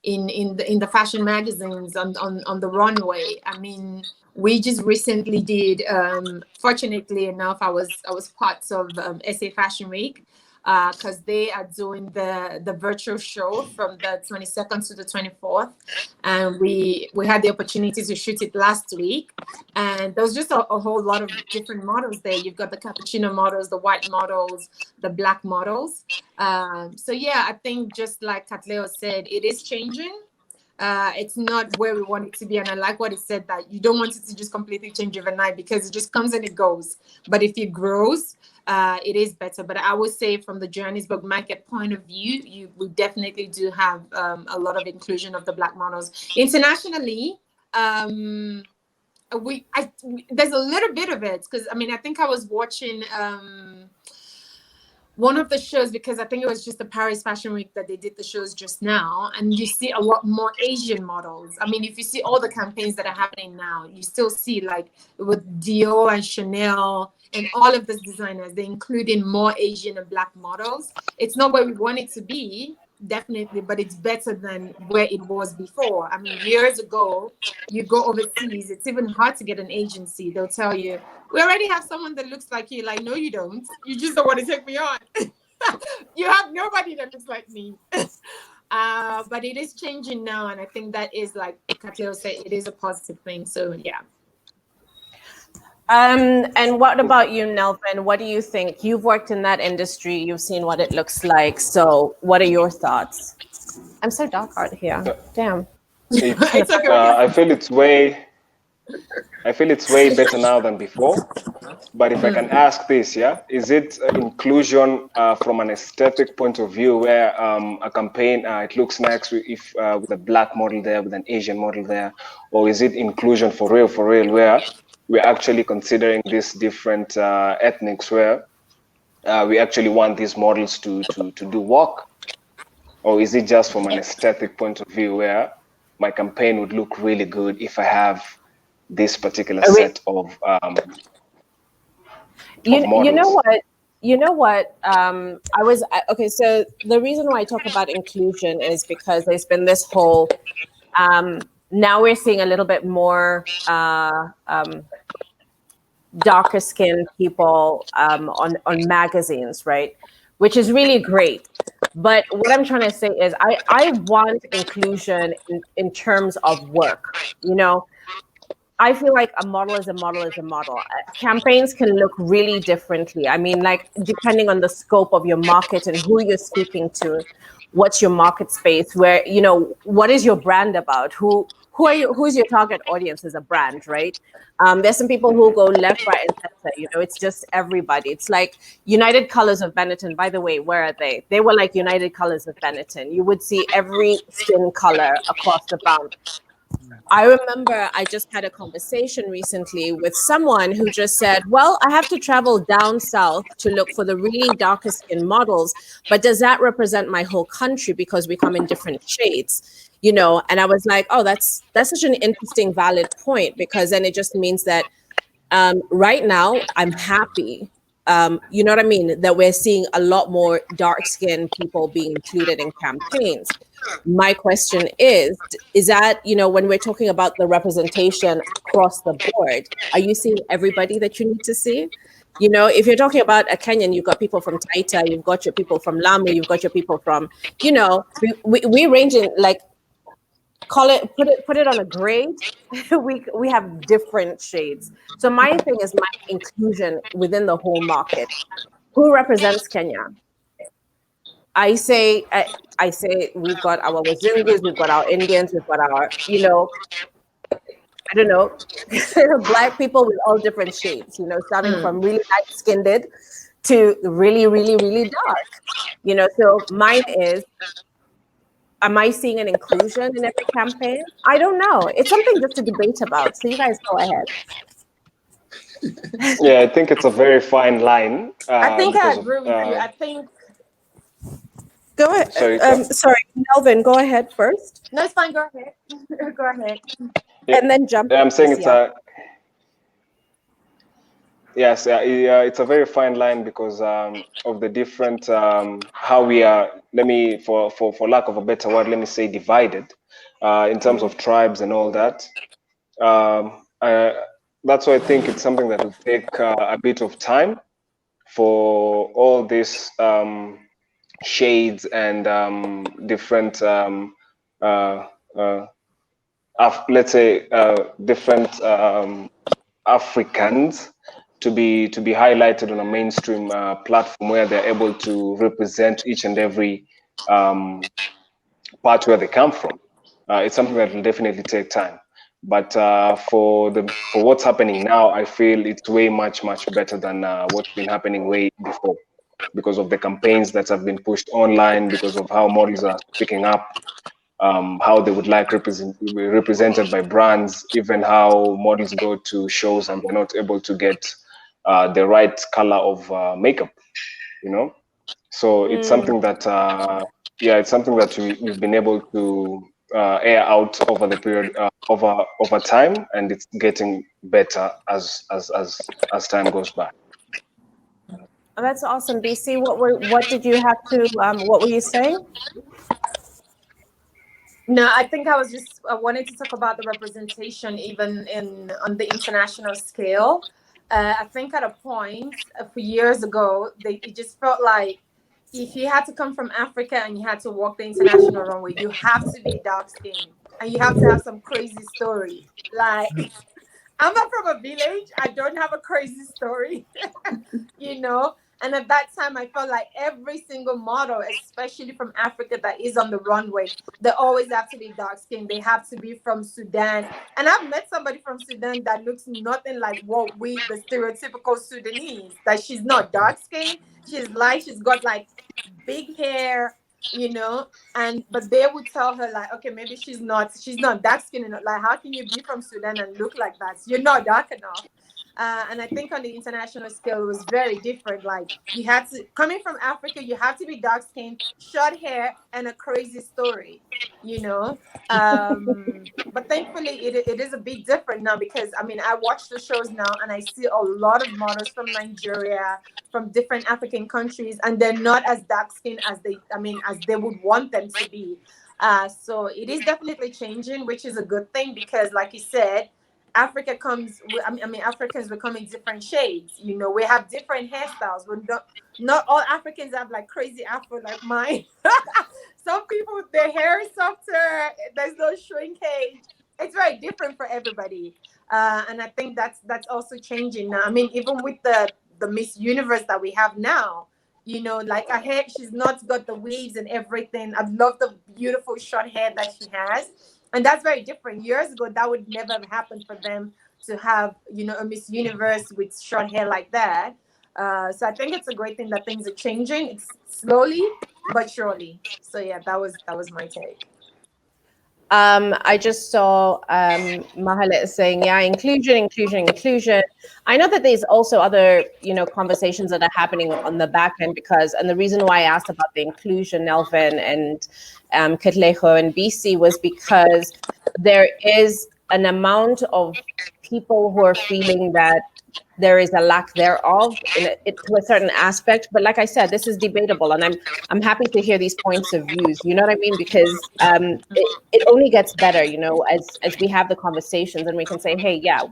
the fashion magazines on the runway. I mean, we just recently did, fortunately enough, I was part of SA Fashion Week, because they are doing the virtual show from the 22nd to the 24th, and we had the opportunity to shoot it last week, and there was just a whole lot of different models there. You've got the cappuccino models, the white models, the black models. So yeah, I think just like Katlego said, it is changing. It's not where we want it to be, and I like what he said, that you don't want it to just completely change overnight, because it just comes and it goes. But if it grows, it is better. But I would say from the Johannesburg market point of view, we definitely do have a lot of inclusion of the black models internationally. There's a little bit of it, because I mean, I think I was watching one of the shows, because I think it was just the Paris Fashion Week that they did the shows just now, and you see a lot more Asian models. I mean, if you see all the campaigns that are happening now, you still see, like with Dior and Chanel and all of these designers, they're including more Asian and black models. It's not where we want it to be, definitely, but it's better than where it was before. I mean, years ago, you go overseas, it's even hard to get an agency. They'll tell you, we already have someone that looks like you. Like, no, you don't. You just don't want to take me on. You have nobody that looks like me. But it is changing now, and I think that is, like Katlego said, it is a positive thing. So yeah. And what about you, Nelvin? What do you think? You've worked in that industry. You've seen what it looks like. So what are your thoughts? I'm so dark out here. Damn. It's, I feel it's way better now than before. But if I can ask this, yeah, is it inclusion from an aesthetic point of view, where a campaign, it looks nice if with a black model there, with an Asian model there, or is it inclusion for real, where we're actually considering these different ethnics, where we actually want these models to do work? Or is it just from an aesthetic point of view, where my campaign would look really good if I have this particular set of you know what I was okay, so the reason why I talk about inclusion is because there's been this whole now we're seeing a little bit more darker skinned people on magazines, right, which is really great. But what I'm trying to say is I want inclusion in terms of work. You know, I feel like a model is a model is a model. Campaigns can look really differently. I mean, like, depending on the scope of your market and who you're speaking to, what's your market space, where, you know, what is your brand about? Who are you? Who's your target audience as a brand, right? There's some people who go left, right, and center. You know, it's just everybody. It's like United Colors of Benetton. By the way, where are they? They were like United Colors of Benetton. You would see every skin color across the bound. I remember I just had a conversation recently with someone who just said, well, I have to travel down south to look for the really darker skin models, but does that represent my whole country because we come in different shades? You know, and I was like, oh, that's such an interesting, valid point, because then it just means that right now I'm happy. You know what I mean? That we're seeing a lot more dark-skinned people being included in campaigns. My question is that, you know, when we're talking about the representation across the board, are you seeing everybody that you need to see? You know, if you're talking about a Kenyan, you've got people from Taita, you've got your people from Lamu, you've got your people from, you know, we range in, like, put it on a grade. we have different shades. So my thing is my inclusion within the whole market. Who represents Kenya? I say we've got our Wazungus, we've got our Indians, we've got our, you know, I don't know, Black people with all different shades, you know, starting from really light-skinned to really, really, really dark. So mine is, am I seeing an inclusion in every campaign? I don't know. It's something just to debate about. So you guys go ahead. Yeah, I think it's a very fine line I think I because of. agree with you. I think Go ahead. Sorry, Kat. Sorry, Nelvin, go ahead first. no, it's fine. Go ahead. Go ahead. Yeah, And then jump I'm in, saying Bisi, it's after. a yes, it's a very fine line because of the different how we are. Let me, for lack of a better word, let me say divided in terms of tribes and all that. That's why I think it's something that will take a bit of time for all these shades and different uh, uh, let's say different Africans to be highlighted on a mainstream platform where they're able to represent each and every part where they come from. It's something that will definitely take time. But for what's happening now, I feel it's way much better than what's been happening way before, because of the campaigns that have been pushed online, because of how models are speaking up, how they would like represented by brands, even how models go to shows and they're not able to get the right color of makeup, you know. So it's something that, it's something that we've been able to air out over the period over time, and it's getting better as time goes by. Oh, that's awesome, BC. What did you have to? What were you saying? No, I think I wanted to talk about the representation even on the international scale. I think at a point a few years ago, it just felt like if you had to come from Africa and you had to walk the international runway, you have to be dark skinned and you have to have some crazy story. Like I'm not from a village. I don't have a crazy story, you know. And at that time, I felt like every single model, especially from Africa, that is on the runway, they always have to be dark skinned. They have to be from Sudan. And I've met somebody from Sudan that looks nothing like what the stereotypical Sudanese. That she's not dark skinned. She's light. She's got like big hair, you know. And but they would tell her like, okay, maybe she's not dark skinned enough. Like, how can you be from Sudan and look like that? You're not dark enough. And I think on the international scale, it was very different. Like you had to, coming from Africa, you have to be dark skinned, short hair, and a crazy story, you know. But thankfully, it is a bit different now because I mean, I watch the shows now and I see a lot of models from Nigeria, from different African countries, and they're not as dark skinned as they would want them to be. So it is definitely changing, which is a good thing because, like you said, Africa comes. Africans become in different shades. You know, we have different hairstyles. We don't. Not all Africans have like crazy afro like mine. Some people, their hair is softer. There's no shrinkage. It's very different for everybody. And I think that's also changing now. I mean, even with the Miss Universe that we have now, you know, like her hair, she's not got the waves and everything. I love the beautiful short hair that she has. And that's very different. Years ago, that would never have happened for them to have, you know, a Miss Universe with short hair like that. So I think it's a great thing that things are changing. It's slowly but surely. So yeah, that was my take. I just saw Mahalet saying, yeah, inclusion. I know that there's also other, conversations that are happening on the back end and the reason why I asked about the inclusion, Nelvin and Katlego and Bisi, was because there is an amount of people who are feeling that there is a lack thereof to a certain aspect. But like I said, this is debatable, and I'm happy to hear these points of views. You know what I mean? Because it only gets better, as we have the conversations and we can say, hey, yeah,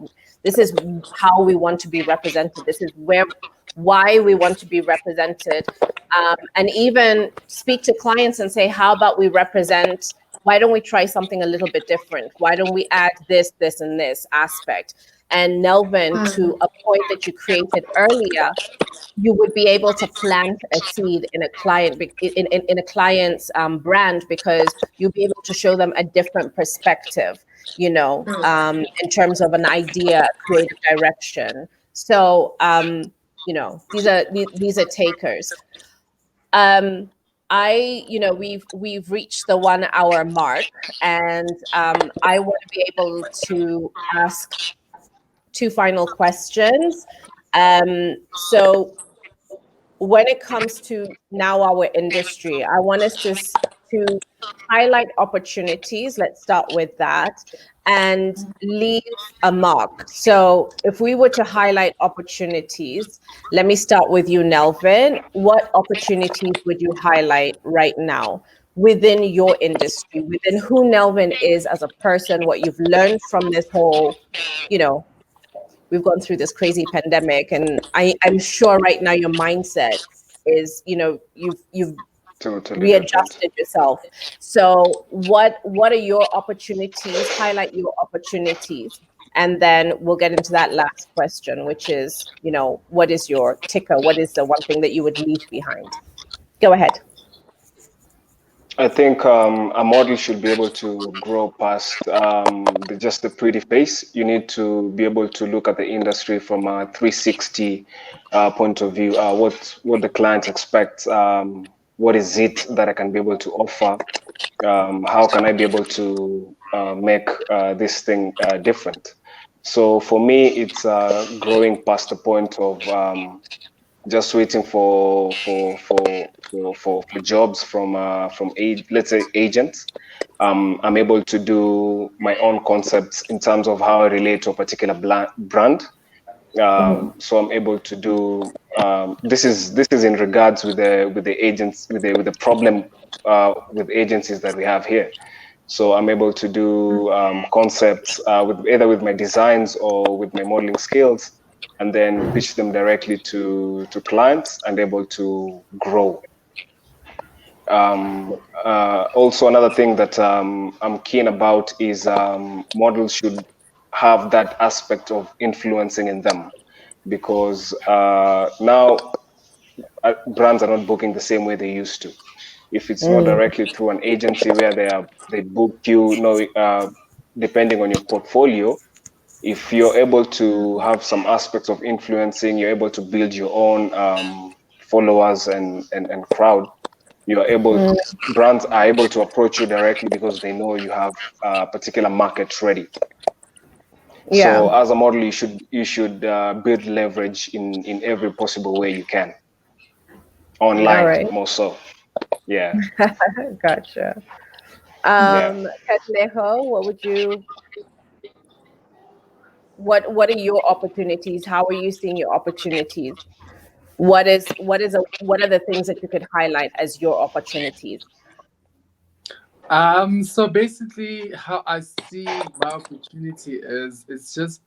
this is how we want to be represented. This is why we want to be represented, and even speak to clients and say, how about we represent? Why don't we try something a little bit different? Why don't we add this, and this aspect? And Nelvin, to a point that you created earlier, you would be able to plant a seed in a client in a client's brand, because you'll be able to show them a different perspective, in terms of an idea, creative direction. So these are takers. um we've reached the 1 hour mark, and I want to be able to ask two final questions. So when it comes to now our industry, I want us to highlight opportunities. Let's start with that, and leave a mark. So if we were to highlight opportunities, let me start with you, Nelvin. What opportunities would you highlight right now within your industry, within who Nelvin is as a person, what you've learned from this whole, you know, we've gone through this crazy pandemic, and I'm sure right now your mindset is, you've Totally different. readjusted yourself. So what are your opportunities? Highlight your opportunities, and then we'll get into that last question, which is, what is your ticker? What is the one thing that you would leave behind? Go ahead. I think a model should be able to grow past just the pretty face. You need to be able to look at the industry from a 360 point of view. What the client expects. What is it that I can be able to offer? How can I be able to make this thing different? So for me, it's growing past the point of just waiting for jobs from let's say agents. I'm able to do my own concepts in terms of how I relate to a particular brand. So I'm able to do this is in regards with the agents with the problem with agencies that we have here. So I'm able to do concepts with either with my designs or with my modeling skills, and then pitch them directly to clients and able to grow. Also, another thing that I'm keen about is models should have that aspect of influencing in them, because now brands are not booking the same way they used to. If it's not directly through an agency where they book you, depending on your portfolio, if you're able to have some aspects of influencing, you're able to build your own followers and crowd. You're able, brands are able to approach you directly because they know you have a particular market ready. Yeah. So as a model, you should build leverage in every possible way you can, All online right. more so. Yeah, Gotcha. yeah. Katlego, what are your opportunities? How are you seeing your opportunities? What are the things that you could highlight as your opportunities? So basically, how I see my opportunity is it's just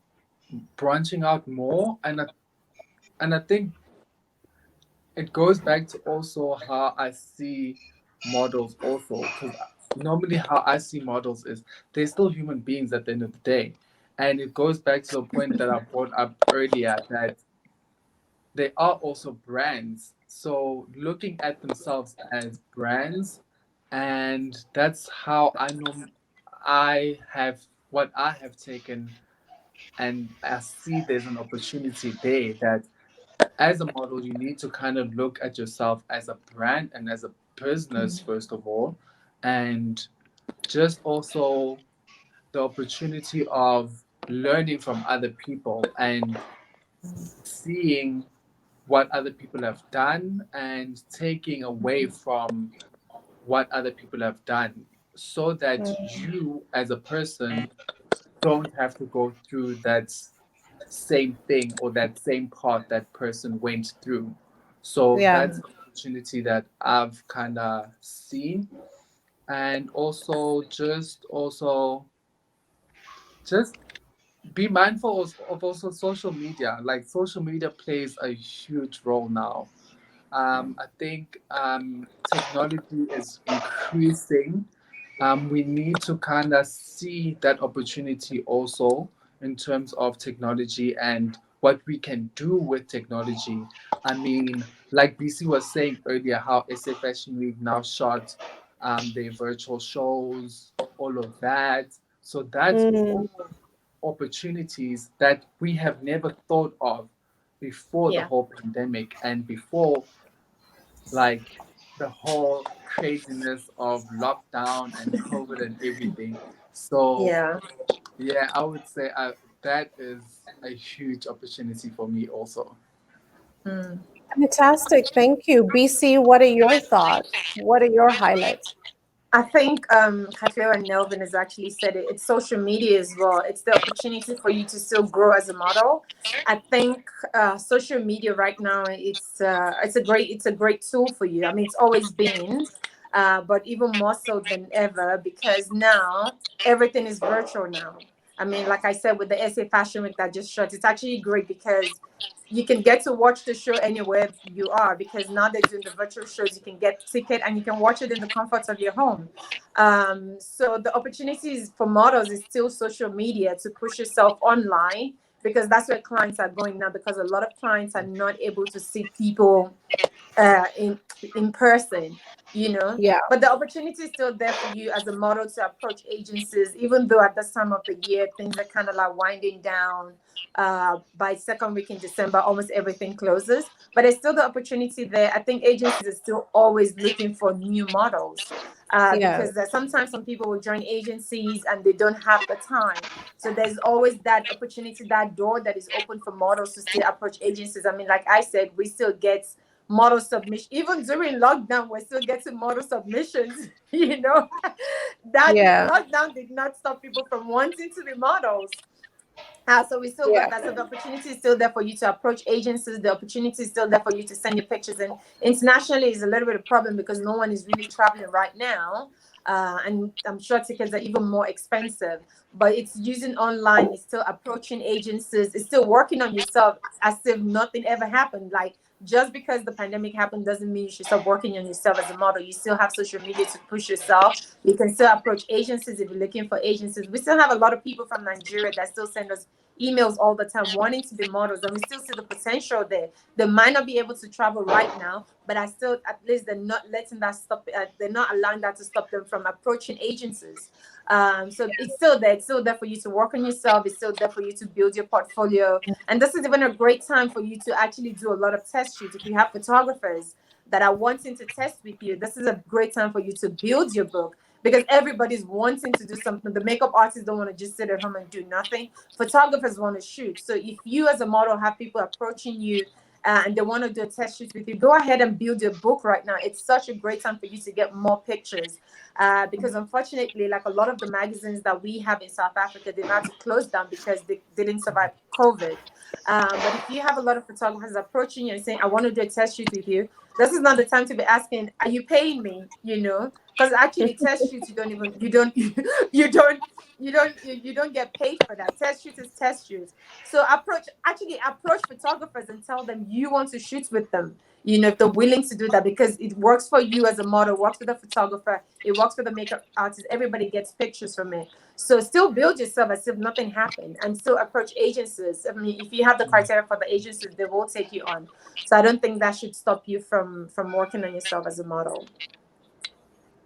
branching out more, and I think it goes back to also how I see models also, because normally how I see models is they're still human beings at the end of the day, and it goes back to the point that I brought up earlier that they are also brands. So looking at themselves as brands, and that's how I know I have what I have taken, and I see there's an opportunity there that as a model, you need to kind of look at yourself as a brand and as a business, first of all, and just also the opportunity of learning from other people and seeing what other people have done and taking away from what other people have done so that you as a person don't have to go through that same thing or that same path that person went through. So Yeah. that's an opportunity that I've kind of seen. And just be mindful of also social media. Like social media plays a huge role now. I think technology is increasing. We need to kind of see that opportunity also in terms of technology and what we can do with technology. I mean, like BC was saying earlier, how SA Fashion Week now shot their virtual shows, all of that. So that's all opportunities that we have never thought of before the Yeah. whole pandemic and before like the whole craziness of lockdown and COVID and everything. So Yeah. yeah, I would say that is a huge opportunity for me also. Mm. Fantastic. Thank you. BC, what are your thoughts? What are your highlights? I think Katlego and Nelvin has actually said it. It's social media as well. It's the opportunity for you to still grow as a model. I think social media right now it's a great tool for you. I mean, it's always been, but even more so than ever because now everything is virtual now. I mean, like I said, with the SA Fashion Week that just shut, it's actually great because you can get to watch the show anywhere you are because now they're doing the virtual shows. You can get ticket and you can watch it in the comforts of your home. So the opportunities for models is still social media to push yourself online because that's where clients are going now because a lot of clients are not able to see people in person, you know. Yeah. But the opportunity is still there for you as a model to approach agencies, even though at this time of the year things are kind of like winding down. By second week in December, almost everything closes, but there's still the opportunity there. I think agencies are still always looking for new models Yeah. because sometimes some people will join agencies and they don't have the time. So there's always that opportunity, that door that is open for models to still approach agencies. I mean, like I said, we still get model submission even during lockdown. We're still getting model submissions. You know, that Yeah. lockdown did not stop people from wanting to be models. So we still got Yeah. that. So the opportunity is still there for you to approach agencies. The opportunity is still there for you to send your pictures. And internationally is a little bit of a problem because no one is really traveling right now. And I'm sure tickets are even more expensive. But it's using online, it's still approaching agencies, it's still working on yourself as if nothing ever happened. Like just because the pandemic happened doesn't mean you should stop working on yourself as a model. You still have social media to push yourself. You can still approach agencies if you're looking for agencies. We still have a lot of people from Nigeria that still send us emails all the time wanting to be models, and we still see the potential there. They might not be able to travel right now, but I still, at least they're not letting that stop. They're not allowing that to stop them from approaching agencies. So it's still there. It's still there for you to work on yourself. It's still there for you to build your portfolio. And this is even a great time for you to actually do a lot of test shoots. If you have photographers that are wanting to test with you, this is a great time for you to build your book because everybody's wanting to do something. The makeup artists don't want to just sit at home and do nothing. Photographers want to shoot. So if you as a model have people approaching you and they want to do a test shoot with you, go ahead and build your book right now. It's such a great time for you to get more pictures because unfortunately, like a lot of the magazines that we have in South Africa, they've had to close down because they didn't survive COVID. But if you have a lot of photographers approaching you and saying, I want to do a test shoot with you, this is not the time to be asking, are you paying me? You know, because actually test shoots, you don't get paid for that. Test shoot is test shoot. So approach photographers and tell them you want to shoot with them. You know, if they're willing to do that because it works for you as a model, works for the photographer, it works for the makeup artist. Everybody gets pictures from it. So still build yourself as if nothing happened and still approach agencies. I mean, if you have the criteria for the agencies, they will take you on. So I don't think that should stop you from working on yourself as a model.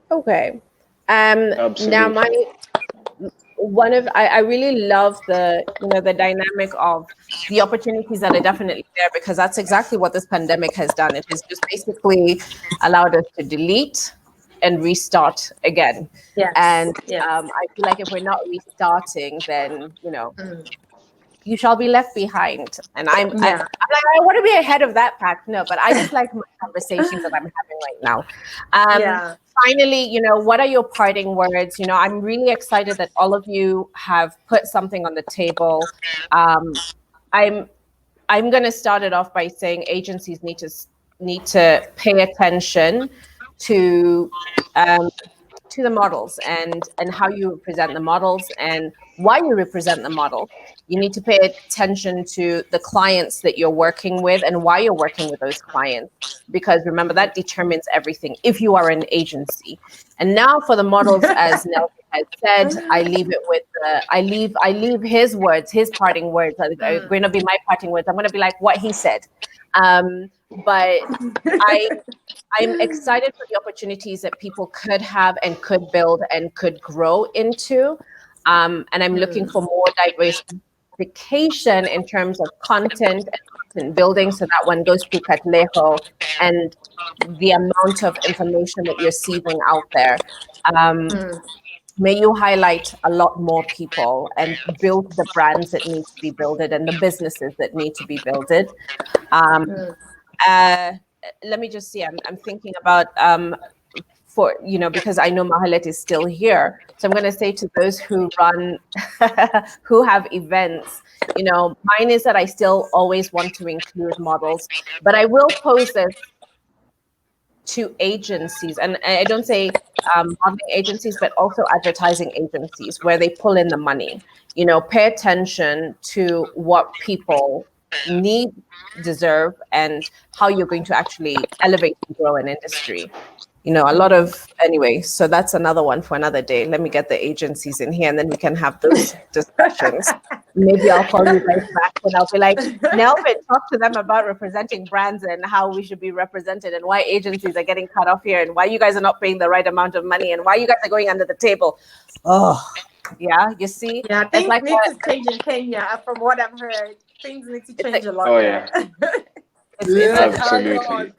Okay. Now Absolutely. my one of I really love the the dynamic of the opportunities that are definitely there because that's exactly what this pandemic has done. It has just basically allowed us to delete and restart again. Yes. And Yes. I feel like if we're not restarting, then Mm. you shall be left behind. And Yeah. I want to be ahead of that pack. No, but I just like my conversations that I'm having right now. Yeah. Finally, what are your parting words? I'm really excited that all of you have put something on the table. I'm I'm going to start it off by saying agencies need to pay attention to um, to the models and how you represent the models and why you represent the model. You need to pay attention to the clients that you're working with and why you're working with those clients, because remember that determines everything if you are an agency. And now for the models, as Nelson has said, I leave it with I leave his words, his parting words are Mm. going to be my parting words. I'm going to be like what he said. But I I'm excited for the opportunities that people could have and could build and could grow into. And I'm looking Mm. for more diversification certification in terms of content and content building. So that one goes through Katlego, and the amount of information that you're seizing out there. May you highlight a lot more people and build the brands that need to be built and the businesses that need to be built. Let me just see. I'm thinking about for because I know Mahalet is still here, so I'm going to say to those who run, who have events, mine is that I still always want to include models, but I will pose this to agencies, and I don't say modeling agencies, but also advertising agencies where they pull in the money. Pay attention to what people need, deserve, and how you're going to actually elevate and grow an industry. A lot of, anyway, so that's another one for another day. Let me get the agencies in here and then we can have those discussions. Maybe I'll call you guys back and I'll be like, Nelvin, talk to them about representing brands and how we should be represented and why agencies are getting cut off here and why you guys are not paying the right amount of money and why you guys are going under the table. Oh, yeah, you see? Yeah, things need to change in Kenya. From what I've heard, things need to change a lot. Oh, yeah. Absolutely.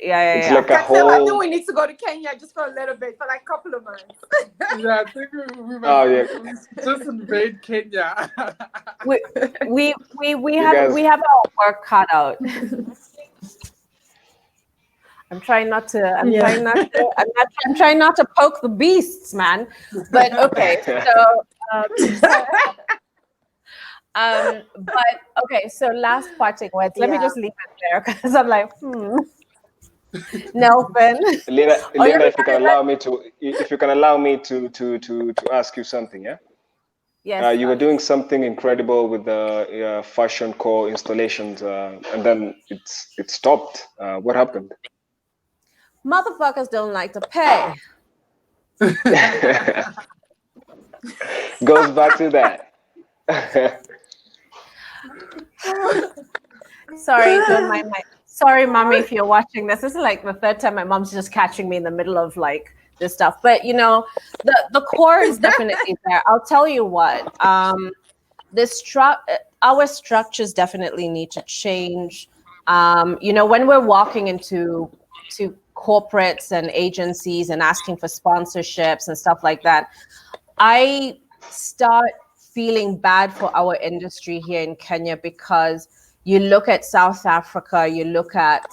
Yeah. It's like a whole. I think we need to go to Kenya just for a little bit, for like a couple of months. Yeah, I think we might just invade Kenya. we have our work cut out. I'm trying not to. I'm trying not to poke the beasts, man. But okay, so. But okay, so last parting words. Let me just leave it there because I'm like, Nelvin. Linda, if you can allow me to ask you something, yeah? Yes. You were doing something incredible with the fashion core installations, and then it stopped. What happened? Motherfuckers don't like to pay. Goes back to that. Sorry, don't mind my. Sorry, mommy, if you're watching this. This is like the third time my mom's just catching me in the middle of like this stuff. But the core is definitely there. I'll tell you what. Our structures definitely need to change. When we're walking into corporates and agencies and asking for sponsorships and stuff like that, I start feeling bad for our industry here in Kenya because you look at South Africa, you look at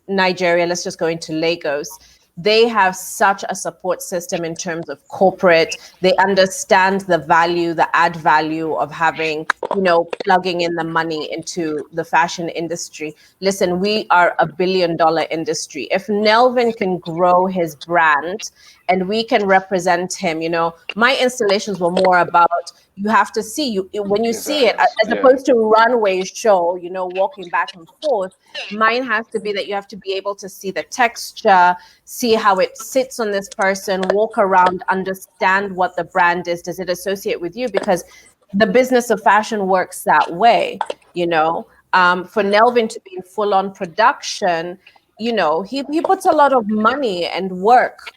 Nigeria, let's just go into Lagos. They have such a support system in terms of corporate. They understand the value, the add value of having, plugging in the money into the fashion industry. Listen, we are $1 billion industry. If Nelvin can grow his brand and we can represent him, my installations were more about, you have to see when you see it, as opposed to runway show, walking back and forth. Mine has to be that you have to be able to see the texture, see how it sits on this person, walk around, understand what the brand is. Does it associate with you? Because the business of fashion works that way, for Nelvin to be in full-on production, he puts a lot of money and work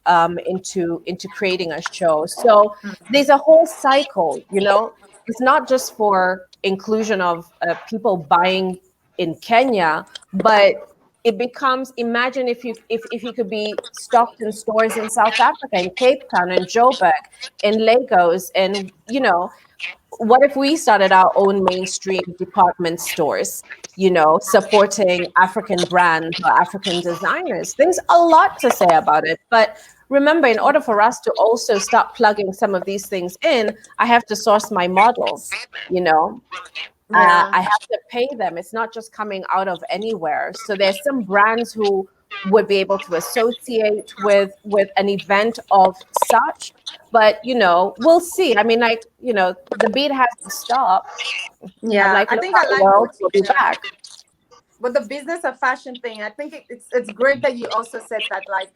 into creating a show. So there's a whole cycle, it's not just for inclusion of people buying in Kenya, but it becomes, imagine if you could be stocked in stores in South Africa, in Capetown, in Joburg, in Lagos, and what if we started our own mainstream department stores, supporting African brands or African designers? There's a lot to say about it. But remember, in order for us to also start plugging some of these things in, I have to source my models, I have to pay them. It's not just coming out of anywhere. So there's some brands who would be able to associate with an event of such, but we'll see. I mean, the beat has to stop. Yeah, I think I like we'll be back. But the business of fashion thing, I think it's great that you also said that, like,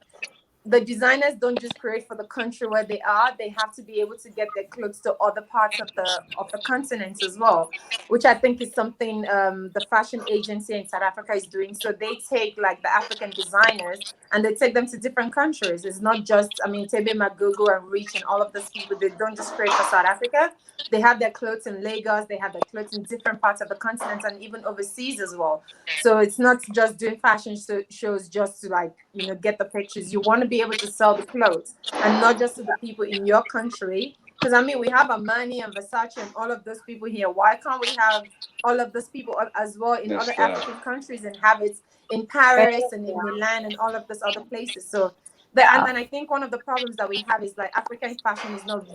the designers don't just create for the country where they are. They have to be able to get their clothes to other parts of the continent as well, which I think is something the fashion agency in South Africa is doing. So they take like the African designers and they take them to different countries. It's not just, I mean, Tebe Magugu and Reach and all of those people, they don't just create for South Africa. They have their clothes in Lagos, they have their clothes in different parts of the continent and even overseas as well. So it's not just doing fashion shows just to, like, you know, get the pictures. You want to be able to sell the clothes, and not just to the people in your country. Because I mean, we have Armani and Versace and all of those people here. Why can't we have all of those people as well in other Just African countries and have it in Paris and in Milan and all of those other places? So and I think one of the problems that we have is, like, African fashion is not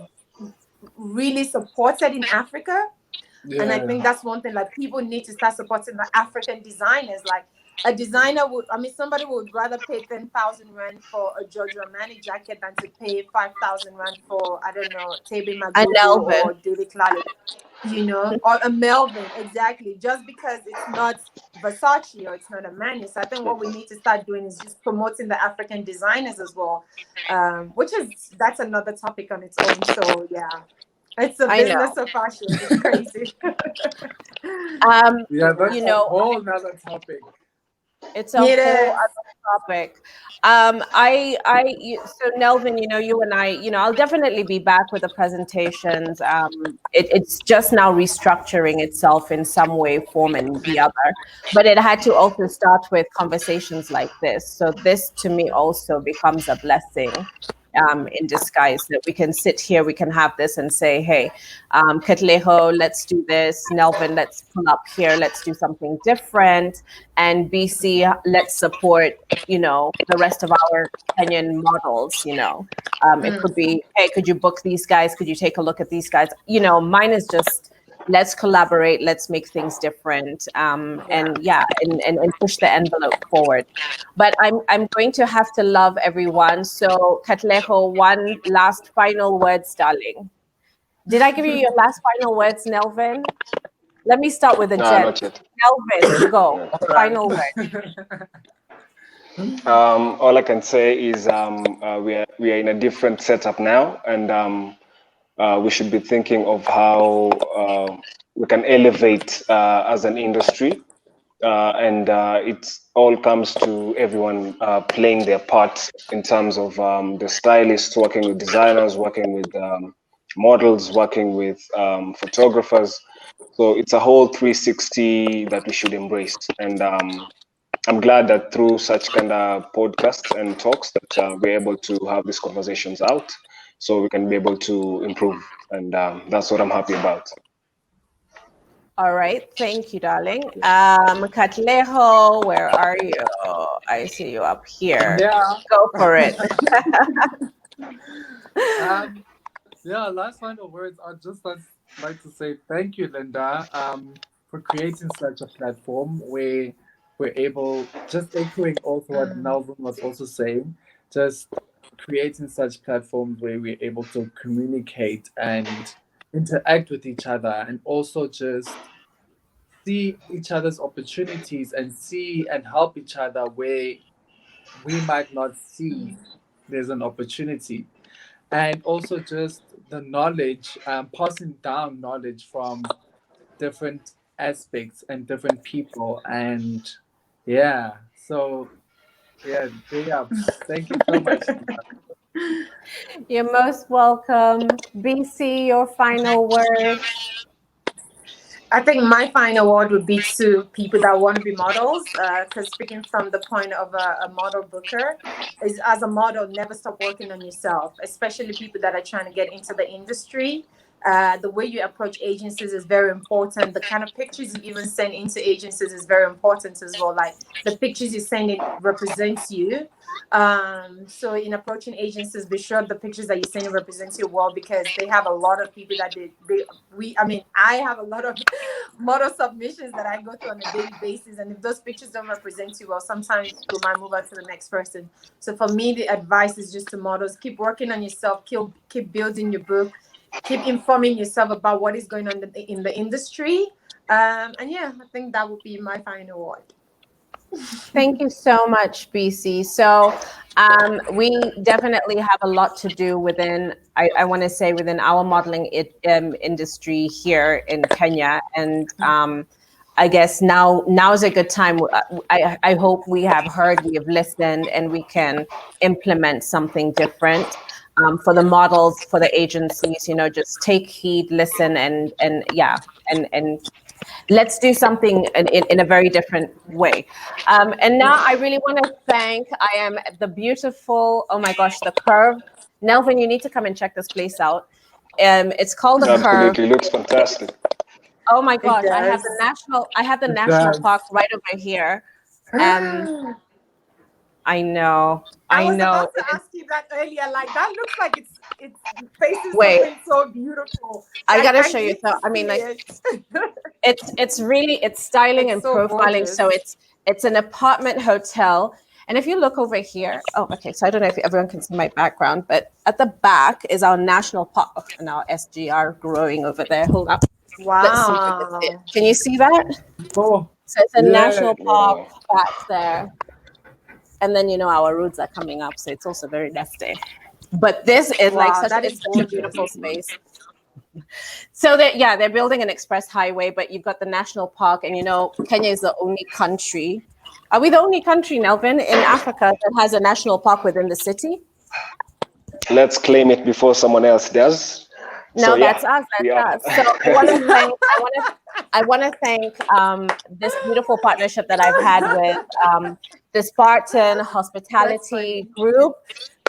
really supported in Africa. And I think that's one thing, like, people need to start supporting the African designers. Like, a designer would, I mean, somebody would rather pay 10,000 rand for a Giorgio Armani jacket than to pay 5,000 rand for, I don't know, Tebe And Magugu Nelvin. or David Clary, you know, or a Melvin, exactly, just because it's not Versace or it's not Armani. So I think what we need to start doing is just promoting the African designers as well, that's another topic on its own. So yeah, it's a I business know. of fashion. It's crazy. Yeah, that's You a know, whole nother topic. it's a whole other topic. So Nelvin, you know, you and I, you know, I'll definitely be back with the presentations. It's just now restructuring itself in some way, form, and the other. But it had to also start with conversations like this. So this, to me, also becomes a blessing. In disguise, that we can sit here, we can have this and say, hey, Katlego, let's do this. Nelvin, let's pull up here, let's do something different. And Bisi, let's support, you know, the rest of our Kenyan models, you know. It could be, hey, could you book these guys? Could you take a look at these guys? You know, mine is just, let's collaborate, let's make things different, and push the envelope forward. But I'm going to have to love everyone. So Katlego, one last final words, darling. Did I give you your last final words, Nelvin? Let me start with a no, gent. not yet. Nelvin, go. Yeah. Final word. All I can say is we are in a different setup now, and we should be thinking of how we can elevate as an industry, and it all comes to everyone playing their part in terms of the stylists working with designers, working with models, working with photographers. So it's a whole 360 that we should embrace, and I'm glad that through such kind of podcasts and talks that we're able to have these conversations out, so we can be able to improve, and that's what I'm happy about. All right, thank you, darling. Katlego, where are you? I see you up here. Yeah. Go for it. Yeah, last final words. I'd just like to say thank you, Linda, for creating such a platform where we're able, just echoing also what Melvin was also saying, just creating such platforms where we're able to communicate and interact with each other, and also just see each other's opportunities and see and help each other where we might not see there's an opportunity. And also just the knowledge, passing down knowledge from different aspects and different people. And yeah, so yeah, big ups. Thank you so much. You're most welcome. BC, your final words. I think my final word would be to people that want to be models. Because speaking from the point of a model booker, is as a model, never stop working on yourself. Especially people that are trying to get into the industry. The way you approach agencies is very important. The kind of pictures you even send into agencies is very important as well. Like, the pictures you send in represents you. So in approaching agencies, be sure the pictures that you send in represents you well, because they have a lot of people that I have a lot of model submissions that I go through on a daily basis, and if those pictures don't represent you well, sometimes we might move on to the next person. So for me, the advice is just to models: keep working on yourself, keep building your book, keep informing yourself about what is going on in the industry. And yeah, I think that would be my final word. Thank you so much, BC. So we definitely have a lot to do within, I want to say, within our modeling industry here in Kenya. And I guess now is a good time. I hope we have heard, we have listened, and we can implement something different for the models, for the agencies. Just take heed, listen, and yeah, and let's do something in a very different way. And now I really want to thank. I am the beautiful. Oh my gosh, the Curve. Nelvin, you need to come and check this place out. It's called the Curve. Absolutely, looks fantastic. Oh my gosh, I have does. the It national does. park right over here. I know. I I was know. about to ask you that earlier. Like that looks like it's faces Wait. something so beautiful. I Like, gotta show you. need So to I mean, see like, it. it's styling It's and so profiling. gorgeous. So it's an apartment hotel. And if you look over here, oh, okay. So I don't know if everyone can see my background, but at the back is our national park and our SGR growing over there. Hold up. Let's see if we can see it. Wow. Can you see that? Oh, So it's a yeah. national park Wow. back there. And then our roads are coming up, so it's also very nasty. But this is like Wow, that is such a gorgeous. beautiful space. So they're building an express highway, but you've got the national park, and Kenya is the only country. Are we the only country, Nelvin, in Africa that has a national park within the city? Let's claim it before someone else does. No, So, that's yeah, us. we That's are. us. So I want to thank this beautiful partnership that I've had with the Spartan Hospitality Group.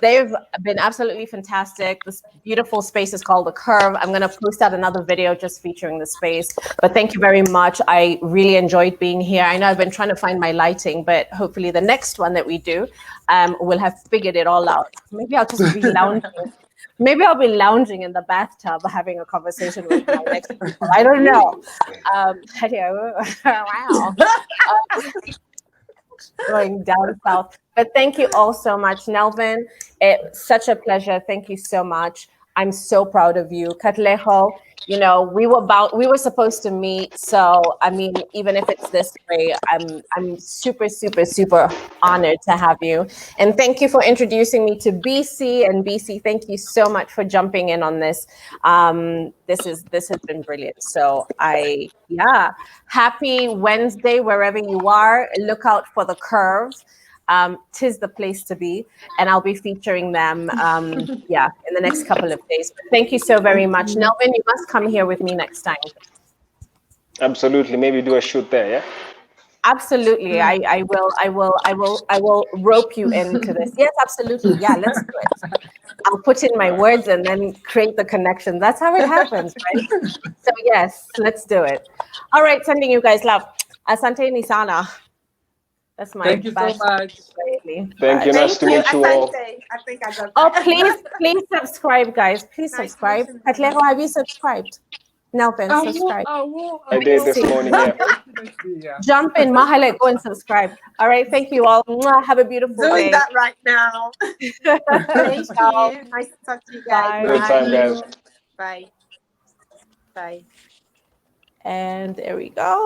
They've been absolutely fantastic. This beautiful space is called The Curve. I'm going to post out another video just featuring the space. But thank you very much. I really enjoyed being here. I know I've been trying to find my lighting, but hopefully the next one that we do, we'll have figured it all out. Maybe I'll just be lounging. Maybe I'll be lounging in the bathtub having a conversation with my next people. I don't know. Wow. Going down south. But thank you all so much, Nelvin. It's such a pleasure. Thank you so much. I'm so proud of you. Katlego, we were supposed to meet. So I mean, even if it's this way, I'm super, super, super honored to have you. And thank you for introducing me to Bisi. And Bisi, thank you so much for jumping in on this. This has been brilliant. So happy Wednesday wherever you are. Look out for The Curve. 'Tis the place to be, and I'll be featuring them in the next couple of days. But thank you so very much. Nelvin, you must come here with me next time. Absolutely. Maybe do a shoot there, yeah? Absolutely. I will rope you into this. Yes, absolutely. Yeah, let's do it. I'll put in my words and then create the connection. That's how it happens, right? So yes, let's do it. All right, sending you guys love. Asante Nisana. That's my Thank you so much. Thank you. Nice to meet you all. Asante. I think I got Oh, that. please subscribe, guys. Please Nice subscribe. meeting you. Katlego, have you subscribed? Nelvin, subscribe. I did this morning, yeah. Yeah. Jump in, Mahale, go and subscribe. All right, thank you all. Mwah, have a beautiful Doing day. that right now. Thank Ciao. you. Nice to talk to you guys. Bye. Good time, guys. Bye. Bye. And there we go.